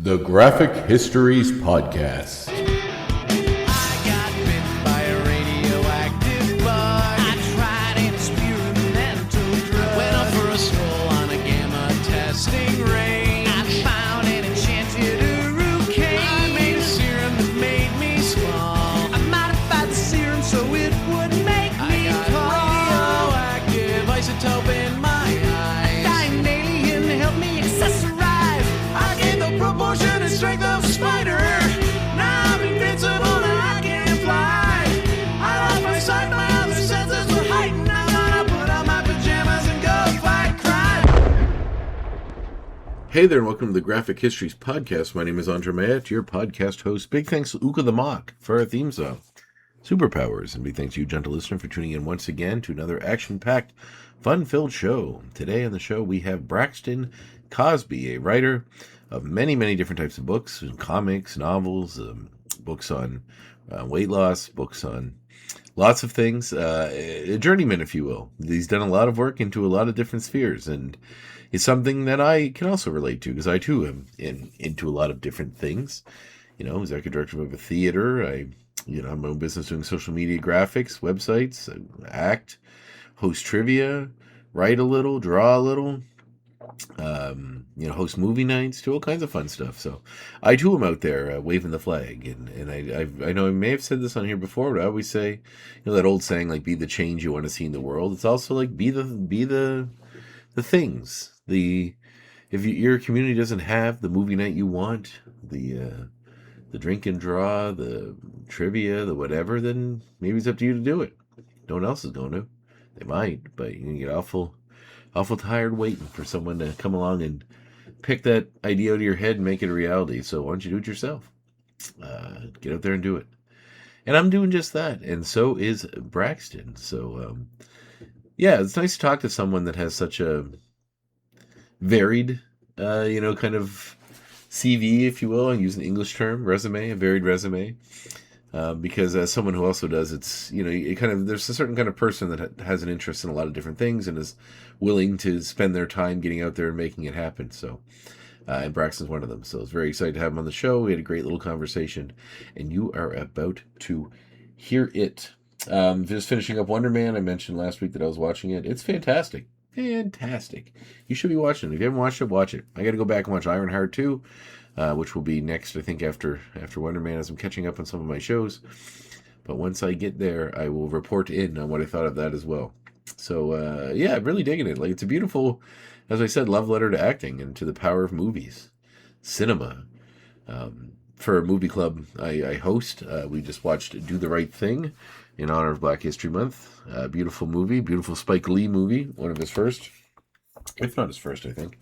The Graphic Histories Podcast. I got bit by a radioactive bug. I tried an experimental drug. Went up for a stroll on a gamma testing range. I found an enchanted hurricane. I made a serum that made me small. I modified the serum so it would make me tall. Radioactive isotope in my eyes. A dying alien helped me accessorize. I gained the proportion and strength of a spider. Now I'm invincible and I can fly. I lost my sight, my other senses were heightened. I'm gonna put on my pajamas and go fight crime. Hey there, and welcome to the Graphic Histories Podcast. My name is Andre Mayette, your podcast host. Big thanks to Uka the Mock for our theme song, Superpowers. And big thanks to you, gentle listener, for tuning in once again to another action-packed, fun-filled show. Today on the show, we have Braxton Cosby, a writer of many, many different types of books, comics, novels, books on weight loss, books on lots of things, a journeyman, if you will. He's done a lot of work into a lot of different spheres, and it's something that I can also relate to, because I too am into a lot of different things. You know, executive director of a theater. I have my own business doing social media graphics, websites, act, host trivia, write a little, draw a little, host movie nights, do all kinds of fun stuff. So I too am out there waving the flag, and I know I may have said this on here before, but I always say, that old saying, like, be the change you want to see in the world. It's also like be the things. If your community doesn't have the movie night you want, the drink and draw, the trivia, the whatever, then maybe it's up to you to do it. No one else is going to. They might, but you can get awful tired waiting for someone to come along and pick that idea out of your head and make it a reality. So why don't you do it yourself? Get out there and do it. And I'm doing just that. And so is Braxton. So, it's nice to talk to someone that has such a varied, kind of CV, if you will. I use an English term, resume, a varied resume. Because as someone who also does, it's, there's a certain kind of person that has an interest in a lot of different things and is willing to spend their time getting out there and making it happen. So, and Braxton's one of them. So I was very excited to have him on the show. We had a great little conversation, and you are about to hear it. Just finishing up Wonder Man. I mentioned last week that I was watching it. It's fantastic. Fantastic. You should be watching it. If you haven't watched it, watch it. I got to go back and watch Ironheart 2. Which will be next, I think, after Wonder Man, as I'm catching up on some of my shows. But once I get there, I will report in on what I thought of that as well. So, really digging it. Like, it's a beautiful, as I said, love letter to acting and to the power of movies, cinema. For a movie club I host, we just watched Do the Right Thing in honor of Black History Month. Beautiful movie, beautiful Spike Lee movie, one of his first, if not his first, I think.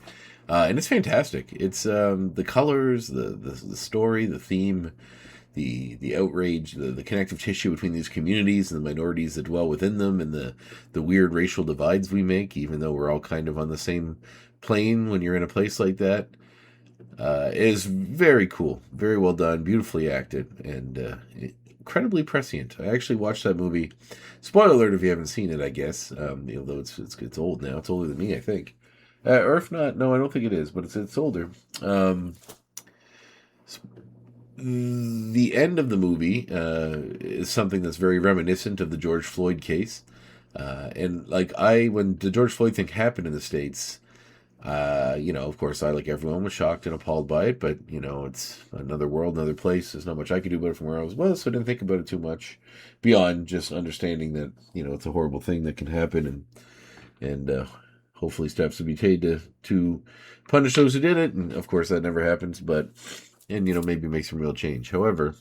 And it's fantastic. It's the colors, the story, the theme, the outrage, the connective tissue between these communities and the minorities that dwell within them, and the weird racial divides we make, even though we're all kind of on the same plane when you're in a place like that. It is very cool, very well done, beautifully acted, and incredibly prescient. I actually watched that movie. Spoiler alert if you haven't seen it, I guess. Although it's old now. It's older than me, I think. Or if not, no, I don't think it is, but it's older. The end of the movie is something that's very reminiscent of the George Floyd case. And when the George Floyd thing happened in the States, of course, I, like everyone, was shocked and appalled by it, but, it's another world, another place. There's not much I could do about it from where I was, so I didn't think about it too much beyond just understanding that, it's a horrible thing that can happen, and hopefully steps will be taken to punish those who did it. And of course that never happens, but maybe make some real change. However,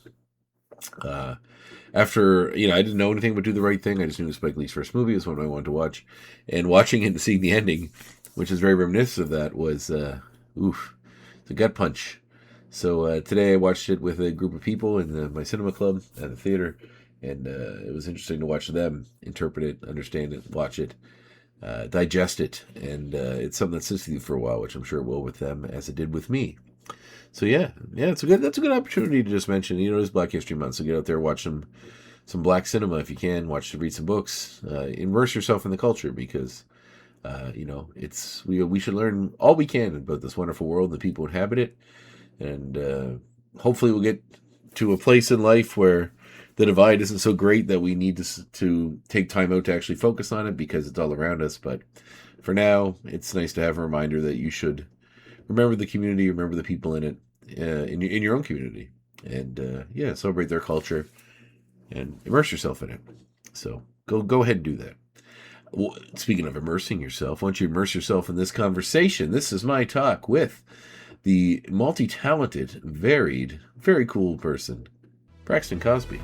after, I didn't know anything about Do the Right Thing. I just knew it was Spike Lee's first movie. It was one I wanted to watch. And watching it and seeing the ending, which is very reminiscent of that, was, it's a gut punch. So today I watched it with a group of people in my cinema club at the theater. And it was interesting to watch them interpret it, understand it, watch it. Digest it, and it's something that sits with you for a while, which I'm sure it will with them, as it did with me. So that's a good opportunity to just mention. It's Black History Month, so get out there, watch some black cinema if you can. Read some books, immerse yourself in the culture, because we should learn all we can about this wonderful world and the people who inhabit it, and hopefully we'll get to a place in life where the divide isn't so great that we need to take time out to actually focus on it because it's all around us. But for now, it's nice to have a reminder that you should remember the community, remember the people in it, in your own community, and yeah, celebrate their culture and immerse yourself in it. So go ahead and do that. Well, speaking of immersing yourself, once you immerse yourself in this conversation, this is my talk with the multi-talented, varied, very cool person, Braxton Cosby.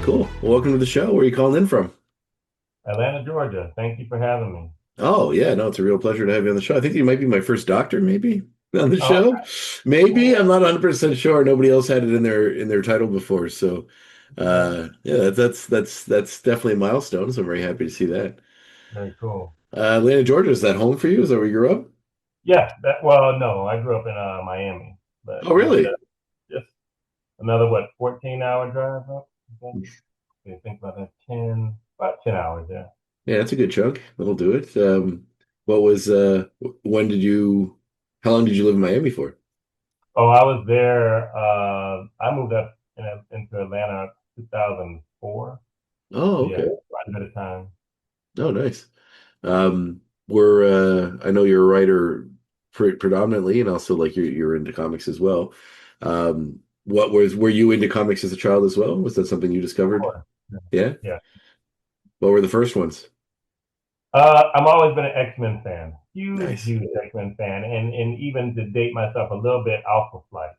Cool. Well, welcome to the show. Where are you calling in from? Atlanta, Georgia. Thank you for having me. Oh, yeah, no, it's a real pleasure to have you on the show. I think you might be my first doctor, maybe, on the Oh, show. Maybe. I'm not 100% sure. Nobody else had it in their title before. So, okay. yeah, that's definitely a milestone. So I'm very happy to see that. Very cool. Atlanta, Georgia, is that home for you? Is that where you grew up? Yeah, well, no, I grew up in Miami, but Oh, maybe really? that's just another, what, 14-hour drive up? Okay. You think about that, about 10 hours, yeah. Yeah, that's a good chunk. That'll do it. What was when did you how long did you live in Miami for? Oh, I was there. I moved up into Atlanta 2004. Oh, So yeah, okay. quite a bit of time. Oh, nice. We're I know you're a writer predominantly, and also like you're into comics as well. What was were you into comics as a child as well? Was that something you discovered? Sure. Yeah. Yeah. Yeah. What were the first ones? I've always been an X-Men fan, huge, Nice. huge X-Men fan, and even to date myself a little bit, Alpha Flight.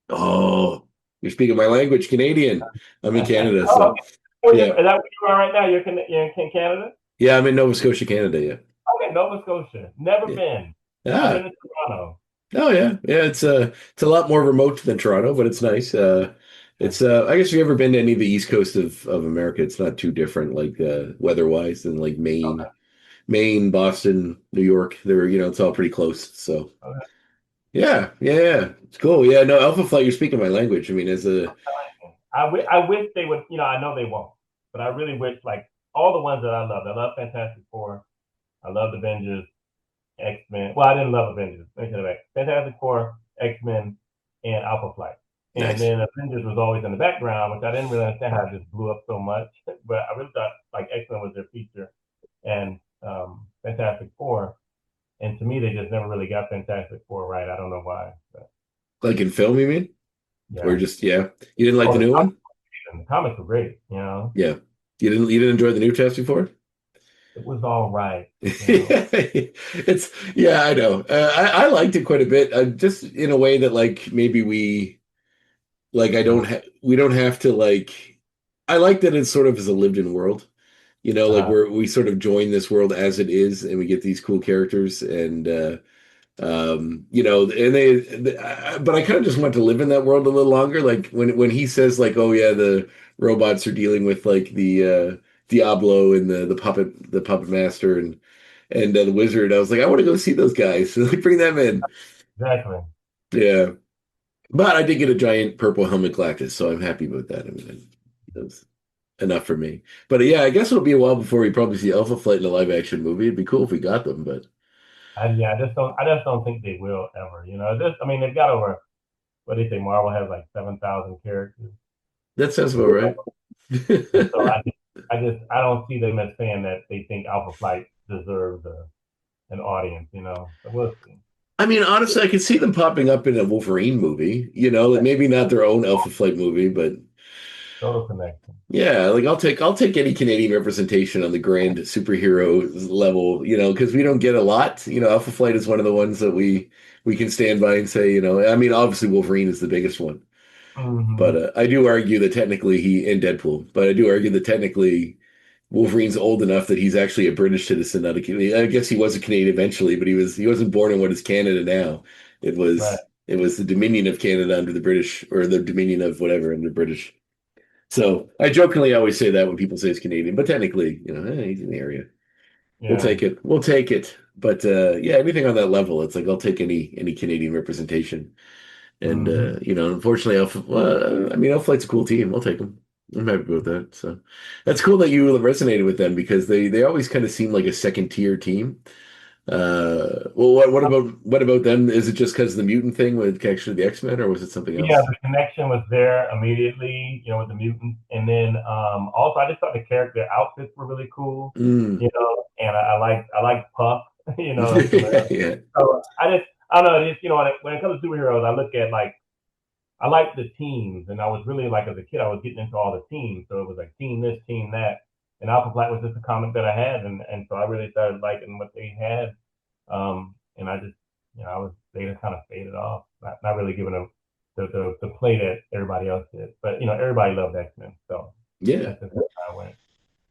Oh, you're speaking my language, Canadian. I'm in Canada, Oh, so okay. Where you, yeah. is that where you are right now? You're in Canada? Yeah, I'm in Nova Scotia, Canada, yeah. Okay, Nova Scotia. Never Yeah. been. I've been Ah, to Toronto. oh yeah. Yeah, it's a lot more remote than Toronto, but it's nice. Yeah. It's I guess if you've ever been to any of the East Coast of America, it's not too different like weather-wise than like Okay. Maine, Boston, New York. They're, it's all pretty close. So Okay. yeah, yeah, yeah. It's cool. Yeah, no, Alpha Flight, you're speaking my language. I mean, as a I wish they would, I know they won't, but I really wish, like, all the ones that I loved. I love Fantastic Four. I loved Avengers, X-Men. Well, I didn't love Avengers. Let me take it back. Fantastic Four, X-Men, and Alpha Flight. And nice. then Avengers was always in the background, which I didn't really understand how it just blew up so much. But I really thought like X-Men was their feature, and Fantastic Four. And to me, they just never really got Fantastic Four right. I don't know why. But Like in film, you mean? Or yeah. just yeah. You didn't like Oh, the new one? the comics were great. Yeah. You didn't enjoy the new test before? It was all right. It's yeah, I know. I liked it quite a bit. Just in a way that like maybe Uh, we don't have to like. I like that it's sort of as a lived-in world. Like uh, we sort of join this world as it is, and we get these cool characters, and and but I kind of just want to live in that world a little longer. Like when he says like, oh yeah, the robots are dealing with like the Diablo and the puppet master and the wizard. I was like, I want to go see those guys. Like, bring them in. exactly. Yeah, but I did get a giant purple helmet Galactus, so I'm happy about that. I mean, that's enough for me. But yeah, I guess it'll be a while before we probably see Alpha Flight in a live action movie. It'd be cool if we got them, but Yeah, I just don't think they will ever. I mean, they've got over, what do you say, Marvel has like 7,000 characters. that sounds about right. And so I don't see them as saying that they think Alpha Flight deserves an audience. So we'll see. I mean, honestly, I could see them popping up in a Wolverine movie, like maybe not their own Alpha Flight movie, but Total connection. yeah, like I'll take any Canadian representation on the grand superhero level, because we don't get a lot. Alpha Flight is one of the ones that we can stand by and say, I mean, obviously Wolverine is the biggest one, but Hmm. I do argue that technically he and Deadpool, but I do argue that technically Wolverine's old enough that he's actually a British citizen, not a Canadian. I guess he was a Canadian eventually, but he wasn't born in what is Canada now. Right. It was the Dominion of Canada under the British, or the Dominion of whatever under the British. So I jokingly always say that when people say it's Canadian, but technically, he's in the area. We'll Yeah. take it. We'll take it. But yeah, anything on that level, it's like I'll take any Canadian representation. And Mm-hmm. unfortunately, Alpha. Well, I mean, Alpha Flight's a cool team. I'll take them. I'm happy about that. So that's cool that you resonated with them because they always kind of seem like a second tier team. Well, what about them? Is it just because of the mutant thing with actually the X-Men, or was it something Yeah, else? the connection was there immediately, with the mutants, and then also I just thought the character outfits were really cool, Mm. and I like Puff, and some of the other. Yeah. So I don't know, just when it comes to superheroes, I look at like I like the teams, and I was really like as a kid I was getting into all the teams, so it was like team this, team that, and Alpha Flight was just a comic that I had, and so I really started liking what they had, and I just they just kind of faded off, not really giving them the play that everybody else did, but everybody loved X-Men, so Yeah. that's just how I went.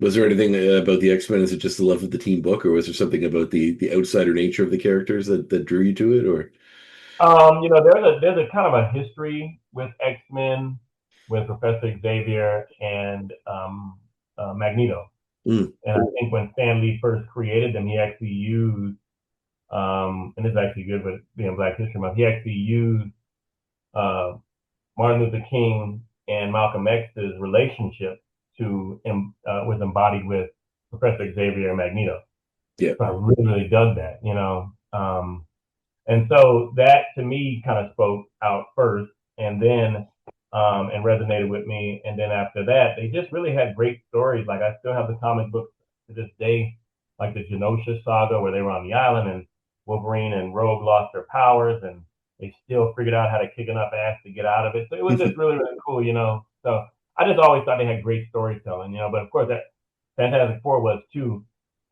Was there anything about the X-Men? Is it just the love of the team book, or was there something about the outsider nature of the characters that drew you to it, or? There's a kind of a history with X-Men, with Professor Xavier and Magneto. Mm. And I think when Stan Lee first created them, he actually used, and this is actually good with being Black History Month, he actually used uh, Martin Luther King and Malcolm X's relationship was embodied with Professor Xavier and Magneto. Yeah. So I really, really dug that. And so that to me kind of spoke out first, and then and resonated with me. And then after that, they just really had great stories. Like I still have the comic books to this day, like the Genosha saga where they were on the island and Wolverine and Rogue lost their powers, and they still figured out how to kick enough ass to get out of it. So it was just really, really cool. So I just always thought they had great storytelling. But of course that Fantastic Four was too.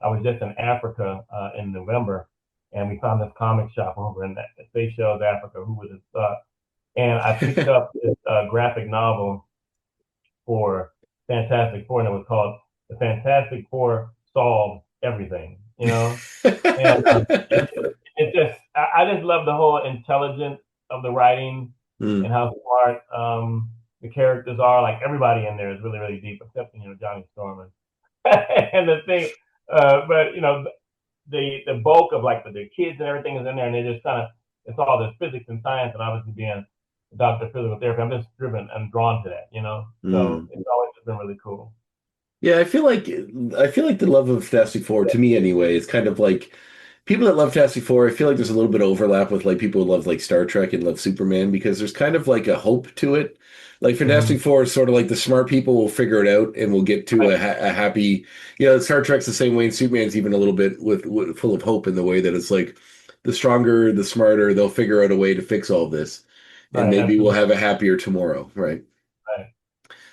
I was just in Africa in November, and we found this comic shop over in Seychelles, Africa. Who would have thought? And I picked up this graphic novel for Fantastic Four, and it was called "The Fantastic Four Solve Everything." And it just, I just love the whole intelligence of the writing Mm. and how smart the characters are. Like everybody in there is really, really deep, except Johnny Storm and the thing. But the bulk of like the kids and everything is in there, and they just kind of it's all this physics and science, and obviously being a doctor of physical therapy, I'm just driven and drawn to that. So Mm. it's always been really cool. Yeah, I feel like the love of Fantastic Four, to me anyway, is kind of like people that love Fantastic Four. I feel like there's a little bit of overlap with like people who love like Star Trek and love Superman because there's kind of like a hope to it. Like Mm-hmm. Fantastic Four is sort of like the smart people will figure it out and will get to Right, a happy. Star Trek's the same way, and Superman's even a little bit with full of hope in the way that it's like the stronger, the smarter, they'll figure out a way to fix all this, and right, maybe we'll absolutely, have a happier tomorrow, right? right.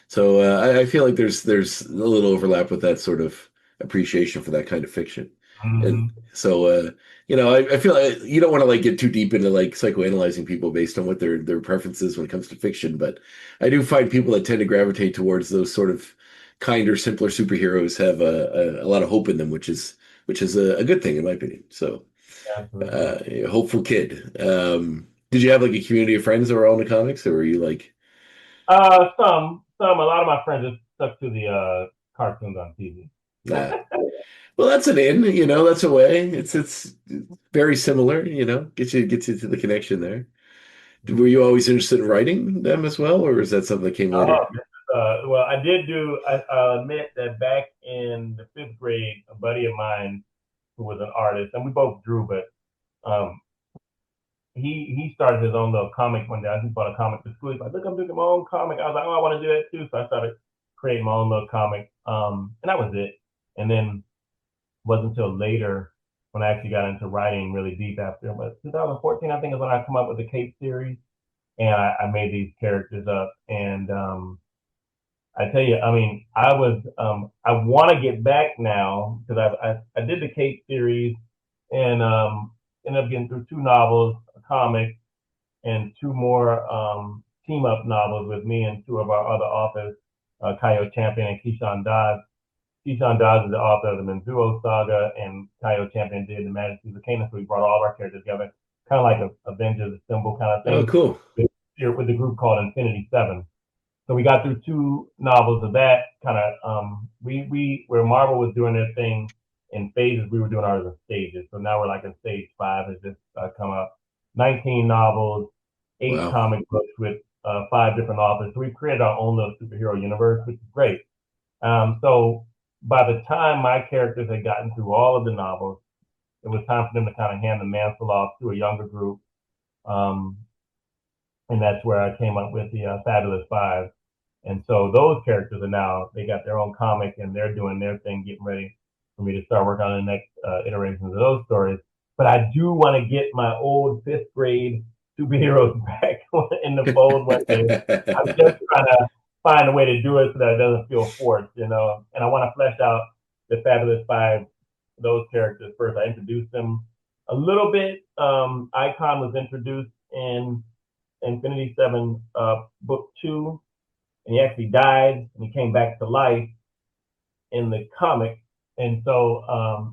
So I feel like there's a little overlap with that sort of appreciation for that kind of fiction, and Mm-hmm. so I feel like you don't want to like get too deep into like psychoanalyzing people based on what their preferences when it comes to fiction, but I do find people that tend to gravitate towards those sort of kinder, simpler superheroes have a lot of hope in them, which is a good thing in my opinion. So Absolutely. hopeful kid. Did you have like a community of friends that were all into comics, or were you like? A lot of my friends just stuck to the cartoons on TV. Nah. Well, that's an in, that's a way. It's very similar, gets you to the connection there. Were you always interested in writing them as well, or is that something that came Oh, later? well, I did do. I'll admit that back in the fifth grade, a buddy of mine who was an artist, and we both drew, but um, he started his own little comic one day. He bought a comic to school. He's like, "Look, I'm doing my own comic." I was like, "Oh, I want to do that too." So I started creating my own little comic, and that was it. And then it wasn't until later when I actually got into writing really deep after. But 2014, I think, is when I come up with the Cape series, and I made these characters up. And I tell you, I mean, I want to get back now because I did the Cape series and ended up getting through two novels, a comic, and two more team up novels with me and two of our other authors, Coyote Champion and Keyshawn Dodds. Keyshawn Dodds is the author of the Menzuo Saga, and Coyote Champion did the Majesties of Canaan. So we brought all of our characters together, kind of like a Avengers Assemble kind of Oh, thing, cool. with the group called Infinity Seven. So we got through two novels of that kind of. We where Marvel was doing their thing in phases, we were doing ours in stages. So now we're like in stage 5 has just come up. 19 novels, 8 Wow. comic books with 5 different authors. So we've created our own little superhero universe, which is great. So by the time my characters had gotten through all of the novels, it was time for them to kind of hand the mantle off to a younger group. Um, and that's where I came up with the Fabulous Five. And so those characters are now, they got their own comic and they're doing their thing, getting ready for me to start working on the next iterations of those stories. But I do want to get my old 5th grade superheroes back in the fold one day. I'm just trying to find a way to do it so that it doesn't feel forced, you know. And I want to flesh out the Fabulous Five, those characters first. I introduced them a little bit. Icon was introduced in Infinity Seven book 2, and he actually died and he came back to life in the comic. And so,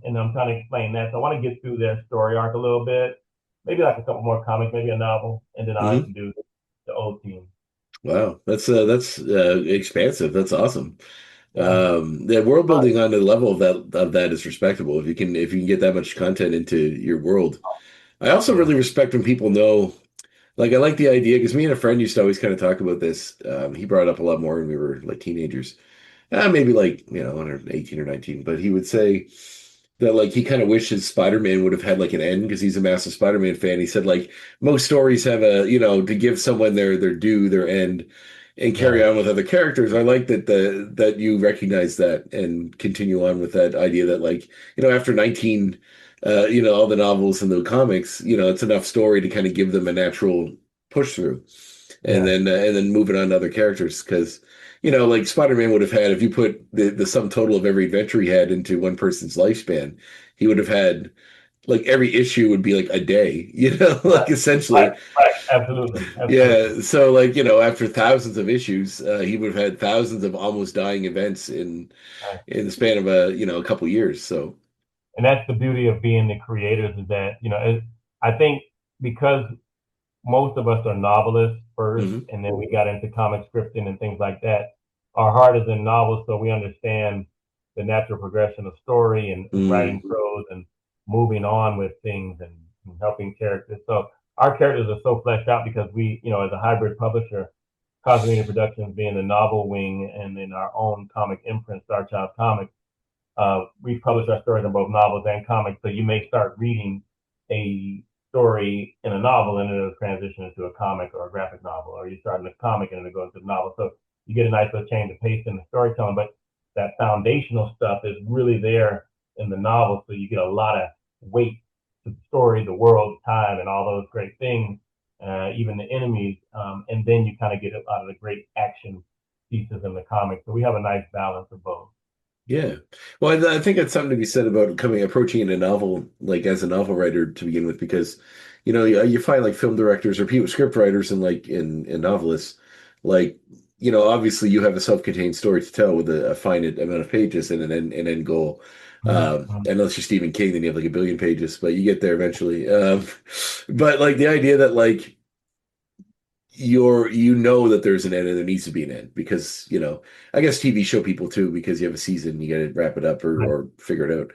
and I'm trying to explain that. So I want to get through their story arc a little bit, maybe like a couple more comics, maybe a novel, and then I'll Hmm. introduce the old team. Wow, that's expansive. That's awesome. Yeah. The world building on the level of that is respectable. If you can get that much content into your world. I also Yeah. really respect when people know. Like I like the idea because me and a friend used to always kind of talk about this. He brought it up a lot more when we were like teenagers. Maybe like, under 18 or 19, but he would say that like he kind of wishes Spider-Man would have had like an end because he's a massive Spider-Man fan. He said like most stories have to give someone their due, their end, and carry Right. on with other characters. I like that you recognize that and continue on with that idea that like, after 19 all the novels and the comics, it's enough story to kind of give them a natural push through and Yeah. then moving on to other characters because like Spider-Man would have had if you put the sum total of every adventure he had into one person's lifespan, he would have had like every issue would be like a day, like Right. essentially. Right. Absolutely. Absolutely. Yeah, so like after thousands of issues, he would have had thousands of almost dying events Right. in the span of a couple years. So. And that's the beauty of being the creators is that, I think because most of us are novelists first, Hmm. and then we got into comic scripting and things like that. Our heart is in novels, so we understand the natural progression of story and writing Mm. prose and moving on with things and helping characters. So our characters are so fleshed out because we, as a hybrid publisher, Cosby Media Productions being the novel wing, and then our own comic imprint, Starchild Comics, we publish our stories in both novels and comics. So you may start reading a story in a novel and it'll transition into a comic or a graphic novel, or you start in a comic and it'll go into the novel. So you get a nice little change of pace in the storytelling, but that foundational stuff is really there in the novel. So you get a lot of weight to the story, the world, time, and all those great things, even the enemies. And then you kind of get a lot of the great action pieces in the comics. So we have a nice balance of both. Yeah. Well, I think that's something to be said about approaching in a novel, like as a novel writer to begin with, because, you find like film directors or people, script writers and like in novelists, like, obviously you have a self-contained story to tell with a finite amount of pages and an end goal. Mm-hmm. Unless you're Stephen King, then you have like a billion pages, but you get there eventually. But like the idea that like, that there's an end and there needs to be an end because I guess TV show people too because you have a season you got to wrap it up Right. or figure it out,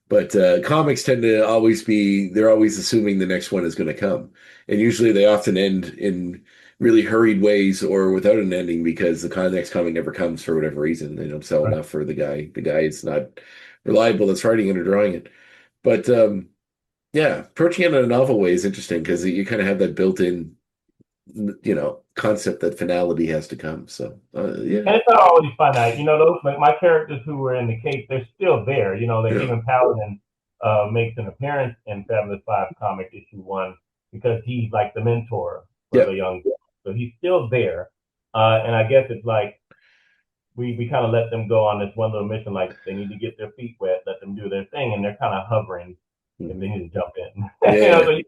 but comics tend to always they're always assuming the next one is going to come, and usually they often end in really hurried ways or without an ending because the next comic never comes for whatever reason. They don't sell Right. enough for the guy is not reliable that's writing it or drawing it. But yeah, approaching it in a novel way is interesting because you kind of have that built-in concept that finality has to come. So, yeah. And it's not always finite. Those like my characters who were in the case, they're still there. Like Yeah. even Paladin makes an appearance in Fabulous Five comic issue 1 because he's like the mentor for Yeah. the young girl. So he's still there. And I guess it's like we kind of let them go on this one little mission, like they need to get their feet wet, let them do their thing, and they're kind of hovering, and they Mhm. need to jump in. Yeah. So you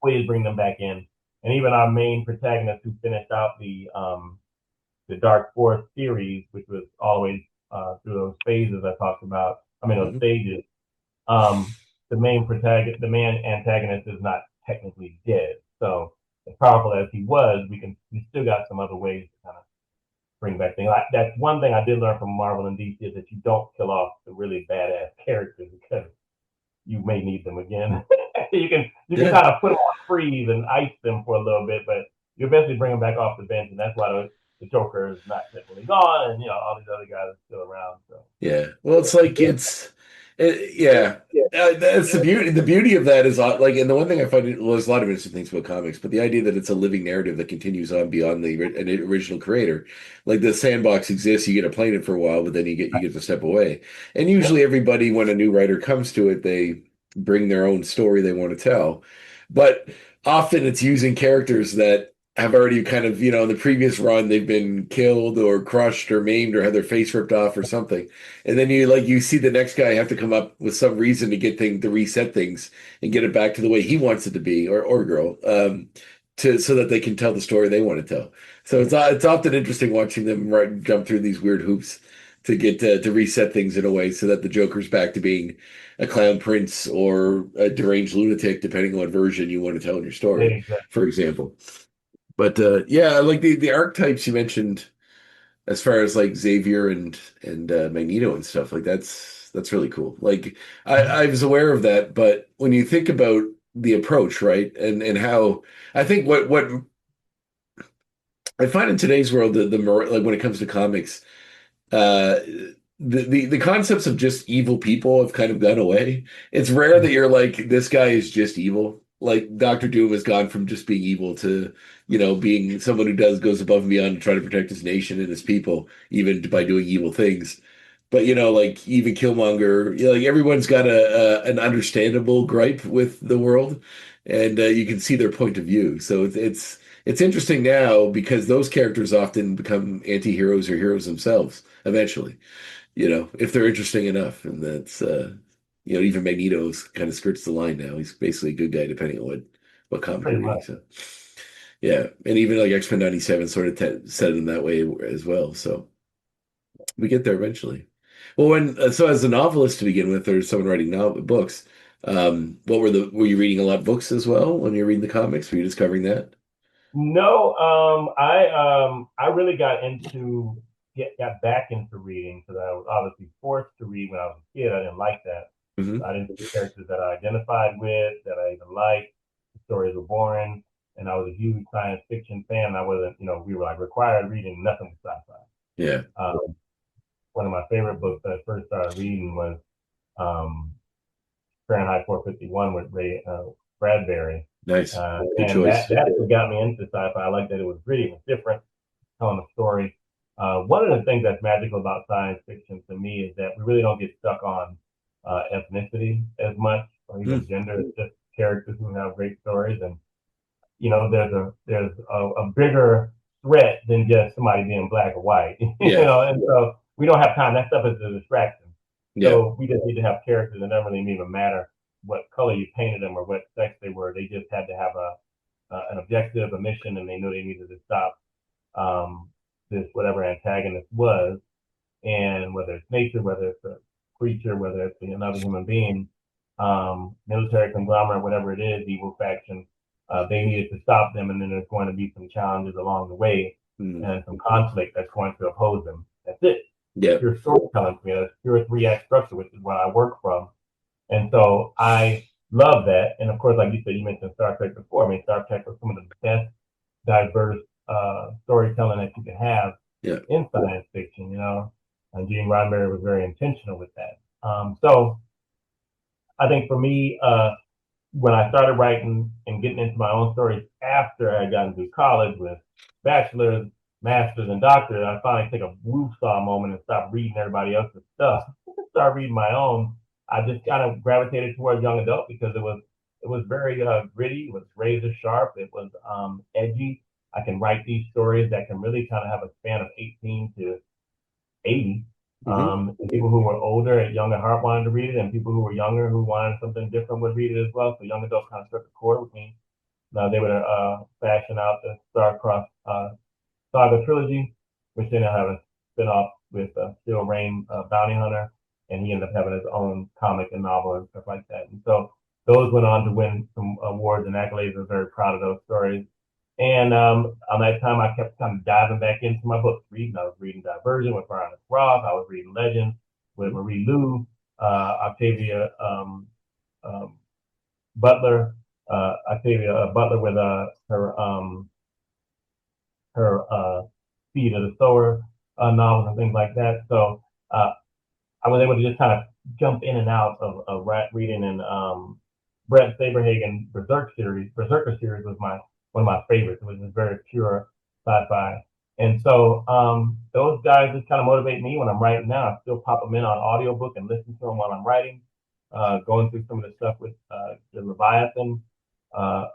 always bring them back in. And even our main protagonist who finished out the Dark Force series, which was always through those phases I talked about. I mean, those Mhm. stages. The main antagonist is not technically dead. So as powerful as he was, we still got some other ways to kind of bring back things. That's one thing I did learn from Marvel and DC is that you don't kill off the really badass characters because you may need them again. You can Yeah. kind of put them on freeze and ice them for a little bit, but you eventually bring him back off the bench, and that's why the Joker is not technically gone, and all these other guys are still around. So Yeah. Well, it's like yeah. That's the beauty. The beauty of that is like, and the one thing I find well, there's a lot of interesting things about comics, but the idea that it's a living narrative that continues on beyond an original creator, like the sandbox exists, you get to play in it for a while, but then you get to step away. And usually, everybody, when a new writer comes to it, they bring their own story they want to tell, but often it's using characters that have already kind of, in the previous run, they've been killed or crushed or maimed or had their face ripped off or something. And then you see the next guy have to come up with some reason to to reset things and get it back to the way he wants it to be, or girl, so that they can tell the story they want to tell. So it's often interesting watching them jump through these weird hoops to get to reset things in a way so that the Joker's back to being a clown prince or a deranged lunatic, depending on what version you want to tell in your story, exactly. for example. But yeah, like the archetypes you mentioned, as far as like Xavier and Magneto and stuff, like that's really cool. Like I was aware of that, but when you think about the approach, right, and how I think what I find in today's world, like when it comes to comics, uh the concepts of just evil people have kind of gone away. It's rare that you're like, this guy is just evil. Like Doctor Doom has gone from just being evil to, being someone who goes above and beyond to try to protect his nation and his people, even by doing evil things. But like even Killmonger, like everyone's got an understandable gripe with the world, and you can see their point of view. So it's interesting now because those characters often become anti-heroes or heroes themselves eventually, if they're interesting enough. And that's, even Magneto's kind of skirts the line now. He's basically a good guy, depending on what comic Pretty you're reading. much. So, yeah. And even like X-Men 97 sort of said him that way as well. So we get there eventually. Well, so as a novelist to begin with, or someone writing books, were you reading a lot of books as well when you're reading the comics? Were you just covering that? No, I really got back into reading because I was obviously forced to read when I was a kid. I didn't like that. Hmm. I didn't read characters that I identified with, that I even liked. The stories were boring, and I was a huge science fiction fan. I wasn't, we were like required reading nothing but sci-fi. Yeah. One of my favorite books that I first started reading was um, Fahrenheit 451 with Ray Bradbury. Nice. Good And choice. that's what got me into sci-fi. I liked that it was gritty, it was different, telling a story. One of the things that's magical about science fiction to me is that we really don't get stuck on ethnicity as much, or even Mm. gender. It's just characters who have great stories, and there's a bigger threat than just somebody being black or white. Yeah. And so we don't have time. That stuff is a distraction. Yeah. So we just need to have characters. It doesn't really even matter what color you painted them or what sex they were. They just had to have an objective, a mission, and they knew they needed to stop this whatever antagonist was. And whether it's nature, whether it's a creature, whether it's another human being, military conglomerate, whatever it is, evil faction, they needed to stop them, and then there's going to be some challenges along the way and some conflict that's going to oppose them. That's it. Yeah. Pure storytelling for me. That's pure 3-act structure, which is what I work from. And so I love that. And of course, like you said, you mentioned Star Trek before. I mean, Star Trek was some of the best diverse storytelling that you could have Yeah. in science fiction, And Gene Roddenberry was very intentional with that. So I think for me, when I started writing and getting into my own stories after I got into college with bachelor's, master's, and doctorate, I finally take a woosah moment and stop reading everybody else's stuff. Start reading my own. I just kind of gravitated towards young adult because it was very gritty. It was razor sharp. It was edgy. I can write these stories that can really kind of have a span of 18 to 80. People who were older at young at heart wanted to read it, and people who were younger who wanted something different would read it as well. So young adults kind of struck a chord with me. Now they would fashion out the Star-Crossed Saga trilogy, which then have a spin-off with Steel Rain Bounty Hunter, and he ended up having his own comic and novel and stuff like that. And so those went on to win some awards and accolades. I'm very proud of those stories. And on that time, I kept kind of diving back into my books, reading. I was reading Divergent with Brian Roth. I was reading Legends with Marie Lu, Octavia Butler, Octavia Butler with her her Seed of the Sower novels and things like that. So I was able to just kind of jump in and out of reading, and Brett Saberhagen Berserker series was one of my favorites. It was just very pure sci-fi. And so those guys just kind of motivate me when I'm writing now. I still pop them in on audiobook and listen to them while I'm writing, going through some of the stuff with the Leviathan,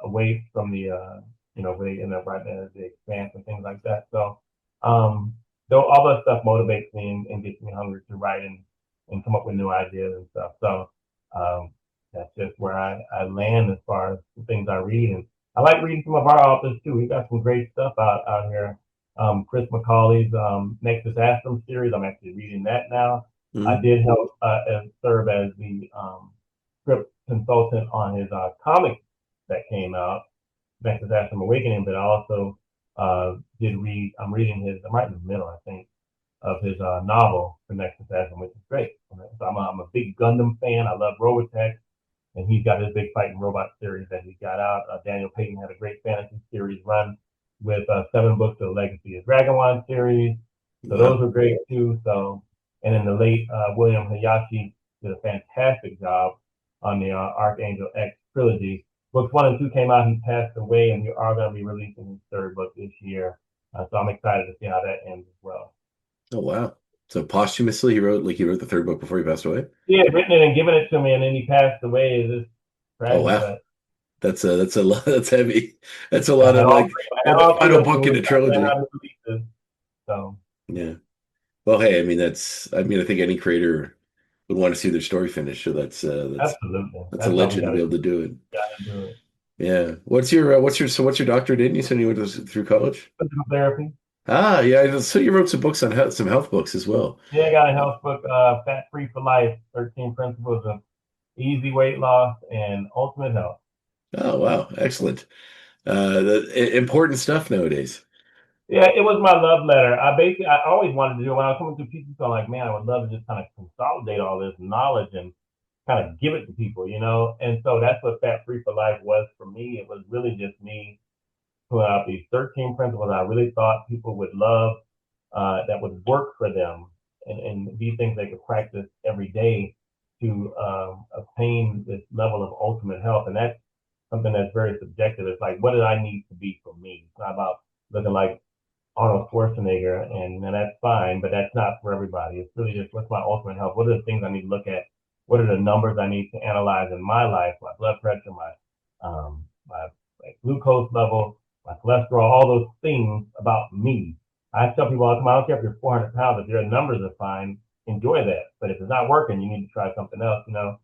away from the, they end up writing as the Expanse and things like that. So though all that stuff motivates me and gets me hungry to write and come up with new ideas and stuff. So that's just where I land as far as the things I read. And I like reading some of our authors too. We've got some great stuff out here. Chris McCauley's Nexus Astrum series. I'm actually reading that now. Mhm. I did help serve as the script consultant on his comic that came out, Nexus Astrum Awakening, but I also did read, I'm right in the middle, I think, of his novel, The Nexus Astrum, which is great. So I'm a big Gundam fan. I love Robotech, and he's got his big fighting robot series that he got out. Daniel Payton had a great fantasy series run with 7 books of the Legacy of Dragonwan series. So those were great too. So, and then the late William Hayashi did a fantastic job on the Archangel X trilogy. Books 1 and 2 came out. He passed away, and we are going to be releasing his 3rd book this year. So I'm excited to see how that ends as well. Oh wow! So posthumously, he wrote the 3rd book before he passed away. He had written it and given it to me, and then he passed away. It's just tragic. Oh wow! That's a lot. That's heavy. That's a I lot had of all like three- I had all the three final of them book in when a we started trilogy. having releases. So Yeah. Well, hey, I mean I think any creator would want to see their story finished. So that's absolutely, a that's how we legend to got be to able to do it. do it. Yeah. What's your doctorate in? You said you went through college? Physical therapy. Ah, yeah. So you wrote some books on health, some health books as well. Yeah, I got a health book, Fat Free for Life: 13 Principles of Easy Weight Loss and Ultimate Health. Oh, wow. Excellent. Important stuff nowadays. Yeah, it was my love letter. I always wanted to do it when I was coming through people. So I'm like, man, I would love to just kind of consolidate all this knowledge and kind of give it to people, you know. And so that's what Fat Free for Life was for me. It was really just me pulling out these 13 principles I really thought people would love, that would work for them, and these things they could practice every day to obtain this level of ultimate health. And that's something that's very subjective. It's like, what did I need to be for me? It's not about looking like Arnold Schwarzenegger, and that's fine, but that's not for everybody. It's really just, what's my ultimate health? What are the things I need to look at? What are the numbers I need to analyze in my life? My blood pressure, my glucose level, my cholesterol, all those things about me. I tell people all the time, I don't care if you're 400 pounds, if your numbers are fine, enjoy that. But if it's not working, you need to try something else, you know?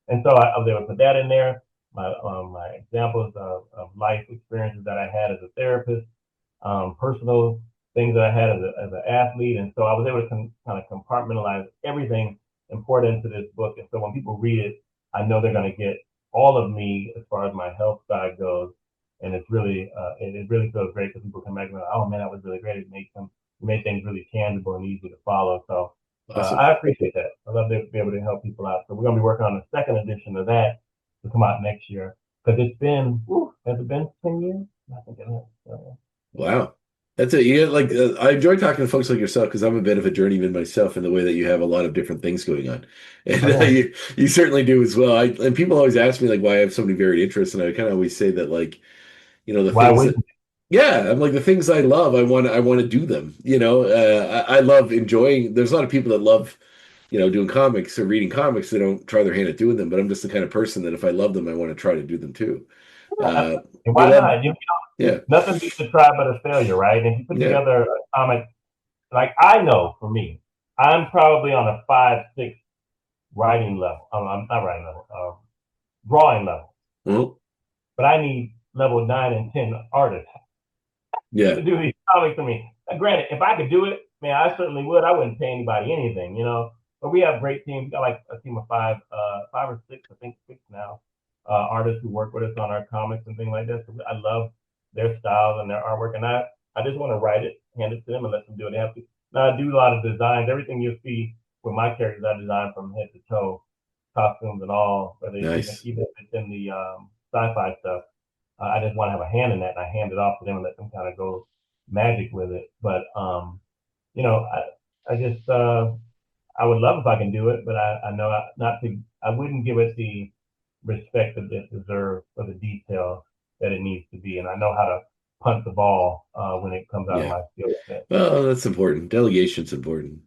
And so I was able to put that in there, my examples of life experiences that I had as a therapist, personal things that I had as an athlete. And so I was able to kind of compartmentalize everything and pour it into this book. And so when people read it, I know they're going to get all of me as far as my health side goes. And it's really, it really feels great because people come back and go, oh man, that was really great. It made things really tangible and easy to follow. So Awesome. I appreciate that. I love to be able to help people out. So we're going to be working on the 2nd edition of that to come out next year. Because it's been, has it been 10 years? I think it has. Wow. That's it. I enjoy talking to folks like yourself because I'm a bit of a journeyman myself in the way that you have a lot of different things going on. And you certainly do as well. And people always ask me why I have so many varied interests. And I kind of always say that the Why things wouldn't that, yeah, I'm the things I love, I want to do them. I love enjoying, there's a lot of people that love, doing comics or reading comics. They don't try their hand at doing them, but I'm just the kind of person that if I love them, I want to try to do them too. Why not? Yeah. Nothing beats a try but a failure, right? And if you put together a comic, like I know for me, I'm probably on a 5-6 writing level. I'm not writing level, drawing level. Mm-hmm. But I need level 9 and 10 artists to do these comics for me. Now, granted, if I could do it, man, I certainly would. I wouldn't pay anybody anything, you know. But we have great teams. We got like a team of 5 or 6, I think 6 now, artists who work with us on our comics and things like that. So I love their styles and their artwork, and I just want to write it, hand it to them, and let them do what they have to. Now I do a lot of designs. Everything you see with my characters, I design from head to toe, costumes and all. Whether even if it's in the sci-fi stuff, I just want to have a hand in that, and I hand it off to them and let them kind of go magic with it. But you know, I just I would love if I can do it, but I know not to. I wouldn't give it the respect that it deserves for the detail that it needs to be, and I know how to punt the ball when it comes out of Yeah. my skill set. Well, that's important. Delegation's important.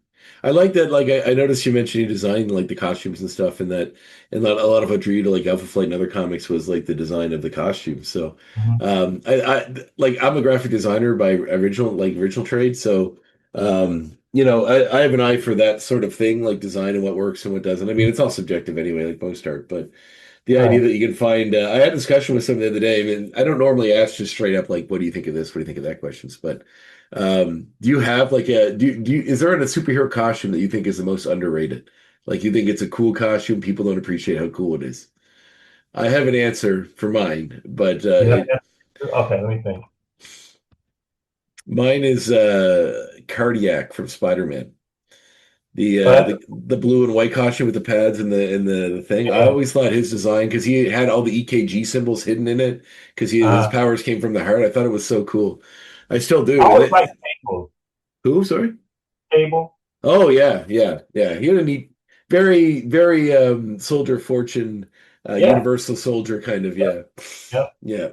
I like that. Like, I noticed you mentioned you designed like the costumes and stuff, and a lot of what drew you to like Alpha Flight and other comics was like the design of the costumes. So, Mm-hmm. I'm a graphic designer by original trade. So, you know, I have an eye for that sort of thing, like design and what works and what doesn't. I mean, it's all subjective anyway, like most art, but the idea Right. that you can find, I had a discussion with someone the other day. I mean, I don't normally ask just straight up, like, what do you think of this? What do you think of that questions? But do you have like is there a superhero costume that you think is the most underrated? Like you think it's a cool costume, people don't appreciate how cool it is. I have an answer for mine, but Yeah. Okay. Let me think. mine is Cardiac from Spider-Man. Oh, that's The blue and white costume with the pads and the thing. I yeah. always thought his design, because he had all the EKG symbols hidden in it, because his Uh, powers came from the heart. I thought it was so cool. I still I do. And always like Cable. who? Sorry. Cable. Oh yeah, yeah, yeah. He had a neat, very soldier fortune, Yeah. universal soldier kind of. Yeah, Yep. yeah.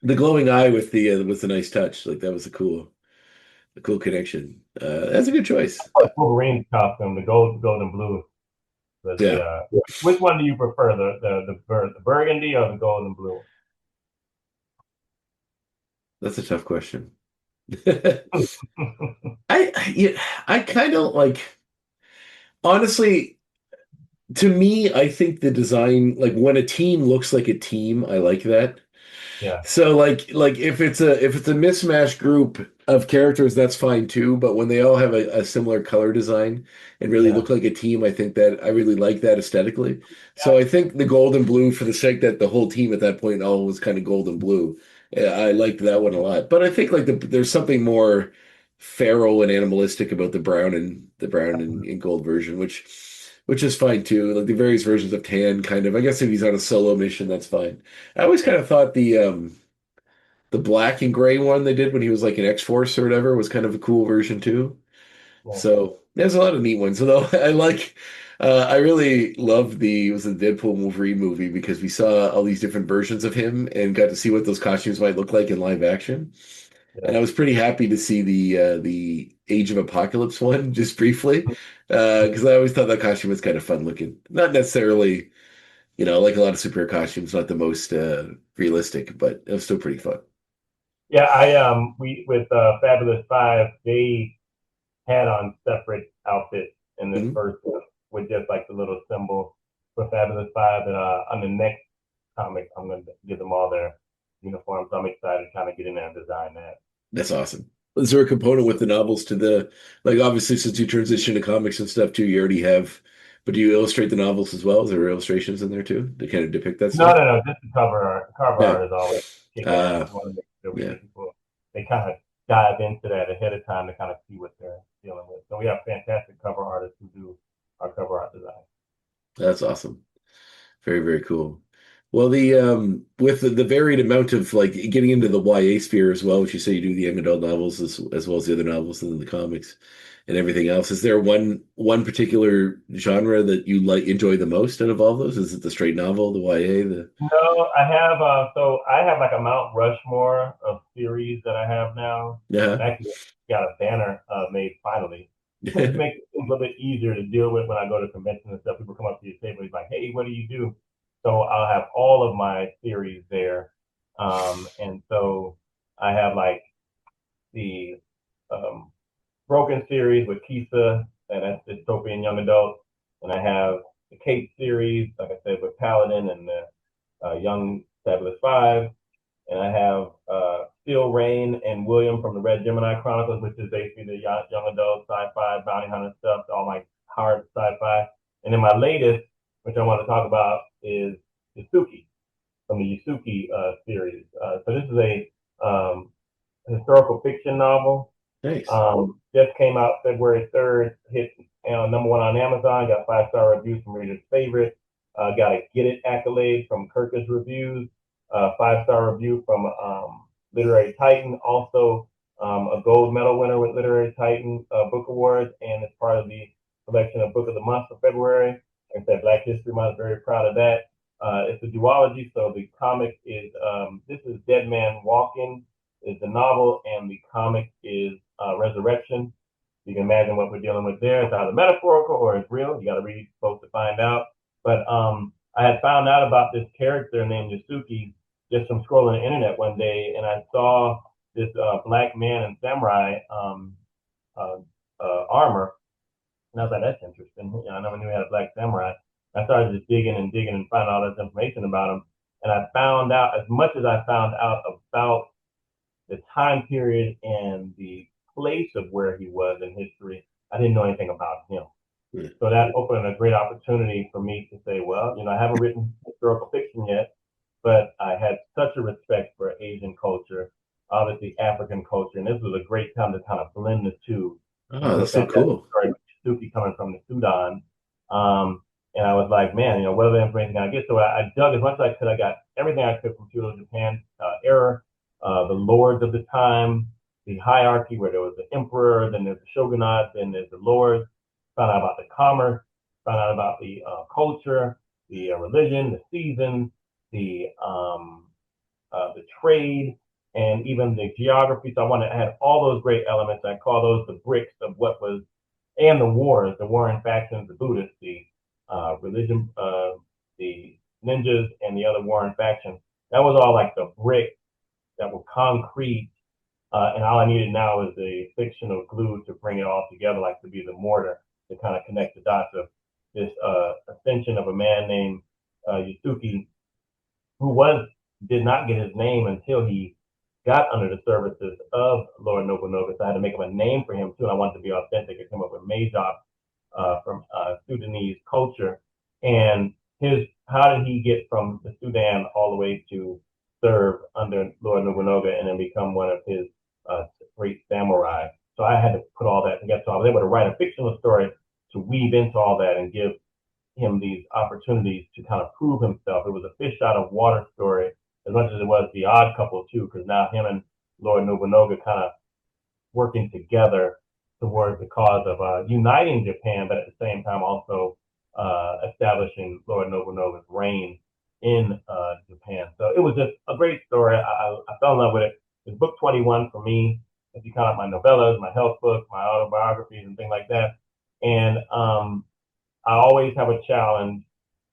The glowing eye with the nice touch. Like that was a cool connection. That's a good choice. Wolverine's costume, the gold and blue. The Yeah, which one do you prefer, the burgundy or the gold and blue? that's a tough question. Yeah, I kind of like honestly. To me, I think the design, like when a team looks like a team, I like that. Yeah, So like if it's a mismatched group of characters, that's fine too. But when they all have a similar color design and really yeah, look like a team, I think that I really like that aesthetically. yeah. So I think the gold and blue for the sake that the whole team at that point all was kind of gold and blue. I liked that one a lot. But I think like there's something more feral and animalistic about the brown and gold version, which is fine too. Like the various versions of tan kind of. I guess if he's on a solo mission, that's fine. I always kind of thought the black and gray one they did when he was like an X-Force or whatever was kind of a cool version too. Yeah. So there's a lot of neat ones. Although I really loved it was the Deadpool Wolverine movie because we saw all these different versions of him and got to see what those costumes might look like in live action. And Yeah. I was pretty happy to see the Age of Apocalypse one just briefly because I always thought that costume was kind of fun looking. Not necessarily, you know, like a lot of superhero costumes, not the most realistic, but it was still pretty fun. Yeah, we with Fabulous Five, they had on separate outfits in this Mhm. first one with just like the little symbol for Fabulous Five. And on the next comic, I'm gonna give them all their uniforms. So I'm excited to kind of get in there and design that. That's awesome. Is there a component with the novels to like obviously since you transition to comics and stuff too, you already have, but do you illustrate the novels as well? Is there illustrations in there too to kind of depict that No, stuff? no, no. Just the cover art. The cover Yeah. art is always kick ass. Uh, I want to make sure we yeah. get people. They kind of dive into that ahead of time to kind of see what they're dealing with. So we have fantastic cover artists who do our cover art design. That's awesome. Very, very cool. Well, the with the varied amount of like getting into the YA sphere as well, which you say you do the young adult novels as well as the other novels and the comics and everything else. Is there one particular genre that you like enjoy the most out of all those? Is it the straight novel, the YA, the No, I have so I have like a Mount Rushmore of series that I have now. yeah. I actually got a banner made finally. It makes it a little bit easier to deal with when I go to conventions and stuff. People come up to your table and he's like, "Hey, what do you do?" So I'll have all of my series there, and so I have like the um, Broken series with Kisa, and that's dystopian young adult, and I have the Kate series, like I said, with Paladin and the Young Fabulous Five, and I have Steel Rain and William from the Red Gemini Chronicles, which is basically the young adult sci-fi bounty hunter stuff, all my hard sci-fi. And then my latest, which I want to talk about, is Yusuke from the Yusuke series. So this is a historical fiction novel. Nice. Just came out February 3rd, hit number one on Amazon, got 5-star reviews from readers' favorite. Got a Get It accolade from Kirkus Reviews, 5-star review from Literary Titan. Also a gold medal winner with Literary Titan Book Awards, and it's part of the selection of Book of the Month for February. Like I said, Black History Month, very proud of that. It's a duology, so the comic is this is Dead Man Walking is the novel, and the comic is Resurrection. You can imagine what we're dealing with there. It's either metaphorical or it's real. You got to read both to find out. But I had found out about this character named Yasuki just from scrolling the internet one day, and I saw this black man in samurai uh, armor, and I was like, that's interesting. You know, I never knew he had a black samurai. I started just digging and digging and finding all this information about him, and I found out as much as I found out about the time period and the place of where he was in history. I didn't know anything about him. Yeah. So that opened a great opportunity for me to say, well, you know, I haven't written historical fiction yet, but I had such a respect for Asian culture, obviously African culture, and this was a great time to kind of blend the two Oh, into a that's so fantastic cool. story with Suki coming from the Sudan. And I was like, man, you know, what other information can I get? So I dug as much as I could. I got everything I could from feudal Japan era, the lords of the time, the hierarchy where there was the emperor, then there's the shogunate, then there's the lords. Found out about the commerce, found out about the culture, the religion, the seasons, the trade, and even the geography. So I had all those great elements. I call those the bricks of what was, and the wars, the warring factions, the Buddhists, the religion, the ninjas, and the other warring factions. That was all like the bricks that were concrete, and all I needed now is a fictional glue to bring it all together, like to be the mortar to kind of connect the dots of this ascension of a man named Yusuke, who did not get his name until he got under the services of Lord Nobunaga. So I had to make up a name for him too. And I wanted to be authentic. I came up with Majok from Sudanese culture, and how did he get from the Sudan all the way to serve under Lord Nobunaga and then become one of his great samurai? So I had to put all that together. So I was able to write a fictional story to weave into all that and give him these opportunities to kind of prove himself. It was a fish out of water story as much as it was the Odd Couple too, because now him and Lord Nobunaga kind of working together towards the cause of uniting Japan, but at the same time also establishing Lord Nobunaga's reign in Japan. So it was just a great story. I fell in love with it. It's book 21 for me. If you count my novellas, my health books, my autobiographies, and things like that. And I always have a challenge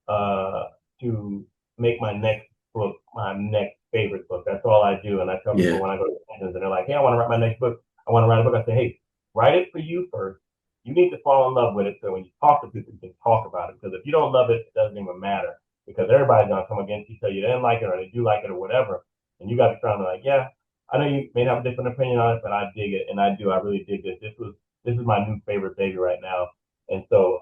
uh, to make my next book my next favorite book. That's all I do. And I tell people Yeah. when I go to conventions and they're like, hey, I want to write my next book. I want to write a book. I say, hey, write it for you first. You need to fall in love with it. So when you talk to people, you can talk about it. Because if you don't love it, it doesn't even matter. Because everybody's going to come against you, tell you they didn't like it or they do like it or whatever. And you got to try to be like, yeah, I know you may have a different opinion on it, but I dig it. And I do. I really dig this. This is my new favorite baby right now. And so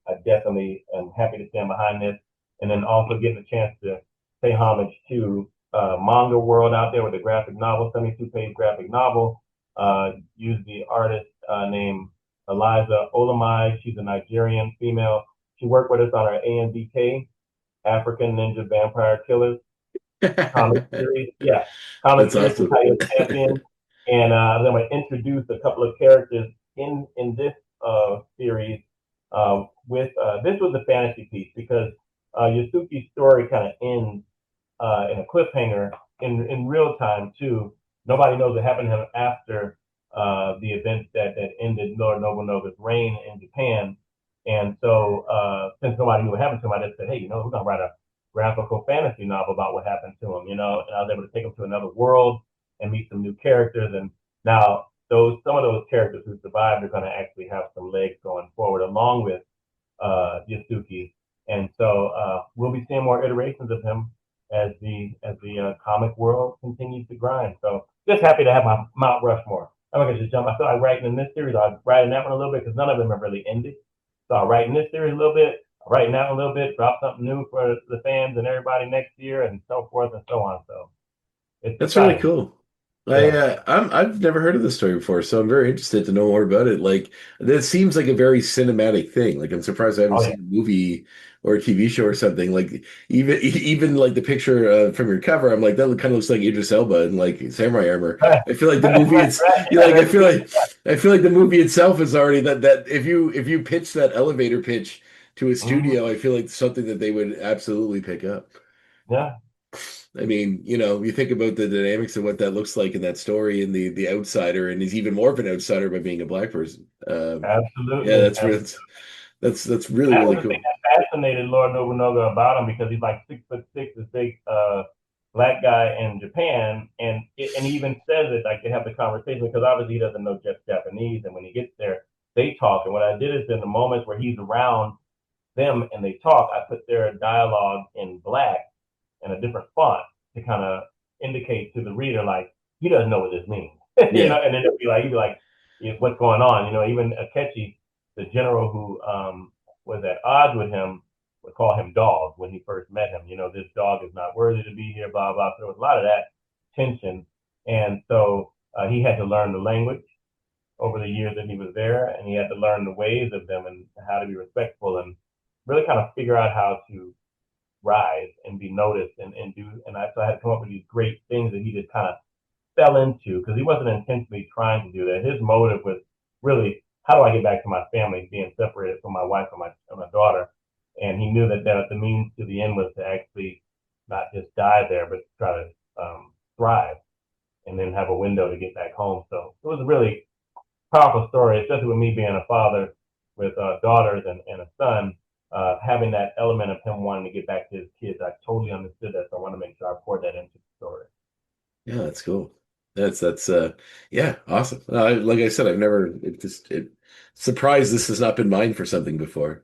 I definitely am happy to stand behind this. And then also getting a chance to pay homage to manga world out there with a graphic novel, 72-page graphic novel. Use the artist named Eliza Olamide. She's a Nigerian female. She worked with us on our ANVK, African Ninja Vampire Killers comic series. Yeah, comic That's series from awesome. Tiger Champion. And I'm going to introduce a couple of characters in this series. With this was a fantasy piece because Yasuki's story kind of ends in a cliffhanger in real time too. Nobody knows what happened to him after the events that ended Lord Nobunaga's reign in Japan. And so since nobody knew what happened to him, I just said, hey, you know, we're gonna write a graphical fantasy novel about what happened to him, you know. And I was able to take him to another world and meet some new characters. And now some of those characters who survived are gonna actually have some legs going forward along with Yasuki. And so we'll be seeing more iterations of him as the comic world continues to grind. So just happy to have my Mount Rushmore. I'm gonna just jump. I feel like writing in this series. I write in that one a little bit because none of them have really ended. So I'll write in this series a little bit, I'll write in that one a little bit, drop something new for the fans and everybody next year, and so forth and so on. So it's That's really exciting. cool. Yeah. I've never heard of this story before, so I'm very interested to know more about it. Like, this seems like a very cinematic thing. Like, I'm surprised I haven't Oh yeah. seen a movie or a TV show or something. Like, even like the picture from your cover, I'm like, that kind of looks like Idris Elba in like samurai armor. Right. I feel like the movie Right. it's Right. you know, Yeah, like that's good. I feel like the movie itself is already that if you pitch that elevator pitch to a Mhm. studio, I feel like something that they would absolutely pick up. Yeah. I mean, you think about the dynamics of what that looks like in that story and the outsider, and he's even more of an outsider by being a black person. Yeah, Absolutely. that's really, That really was the thing cool. that fascinated Lord Nobunaga about him because he's like 6'6", this big black guy in Japan, and he even says it like they have the conversation because obviously he doesn't know just Japanese, and when he gets there, they talk. And what I did is in the moments where he's around them and they talk, I put their dialogue in black in a different font to kind of indicate to the reader like he doesn't know what this means, Yeah, and then he'd be like, what's going on? Even Akechi, the general who was at odds with him, would call him dog when he first met him. This dog is not worthy to be here, blah blah. So there was a lot of that tension, and so he had to learn the language over the years that he was there, and he had to learn the ways of them and how to be respectful and really kind of figure out how to rise and be noticed and do. So I had to come up with these great things that he just kind of fell into because he wasn't intentionally trying to do that. His motive was really how do I get back to my family, being separated from my wife and my daughter, and he knew that the means to the end was to actually not just die there, but try to thrive and then have a window to get back home. So it was a really powerful story, especially with me being a father with daughters and a son. Having that element of him wanting to get back to his kids, I totally understood that. So I want to make sure I poured that into the story. yeah, that's cool. That's yeah, awesome. Like I said, it surprised this has not been mine for something before.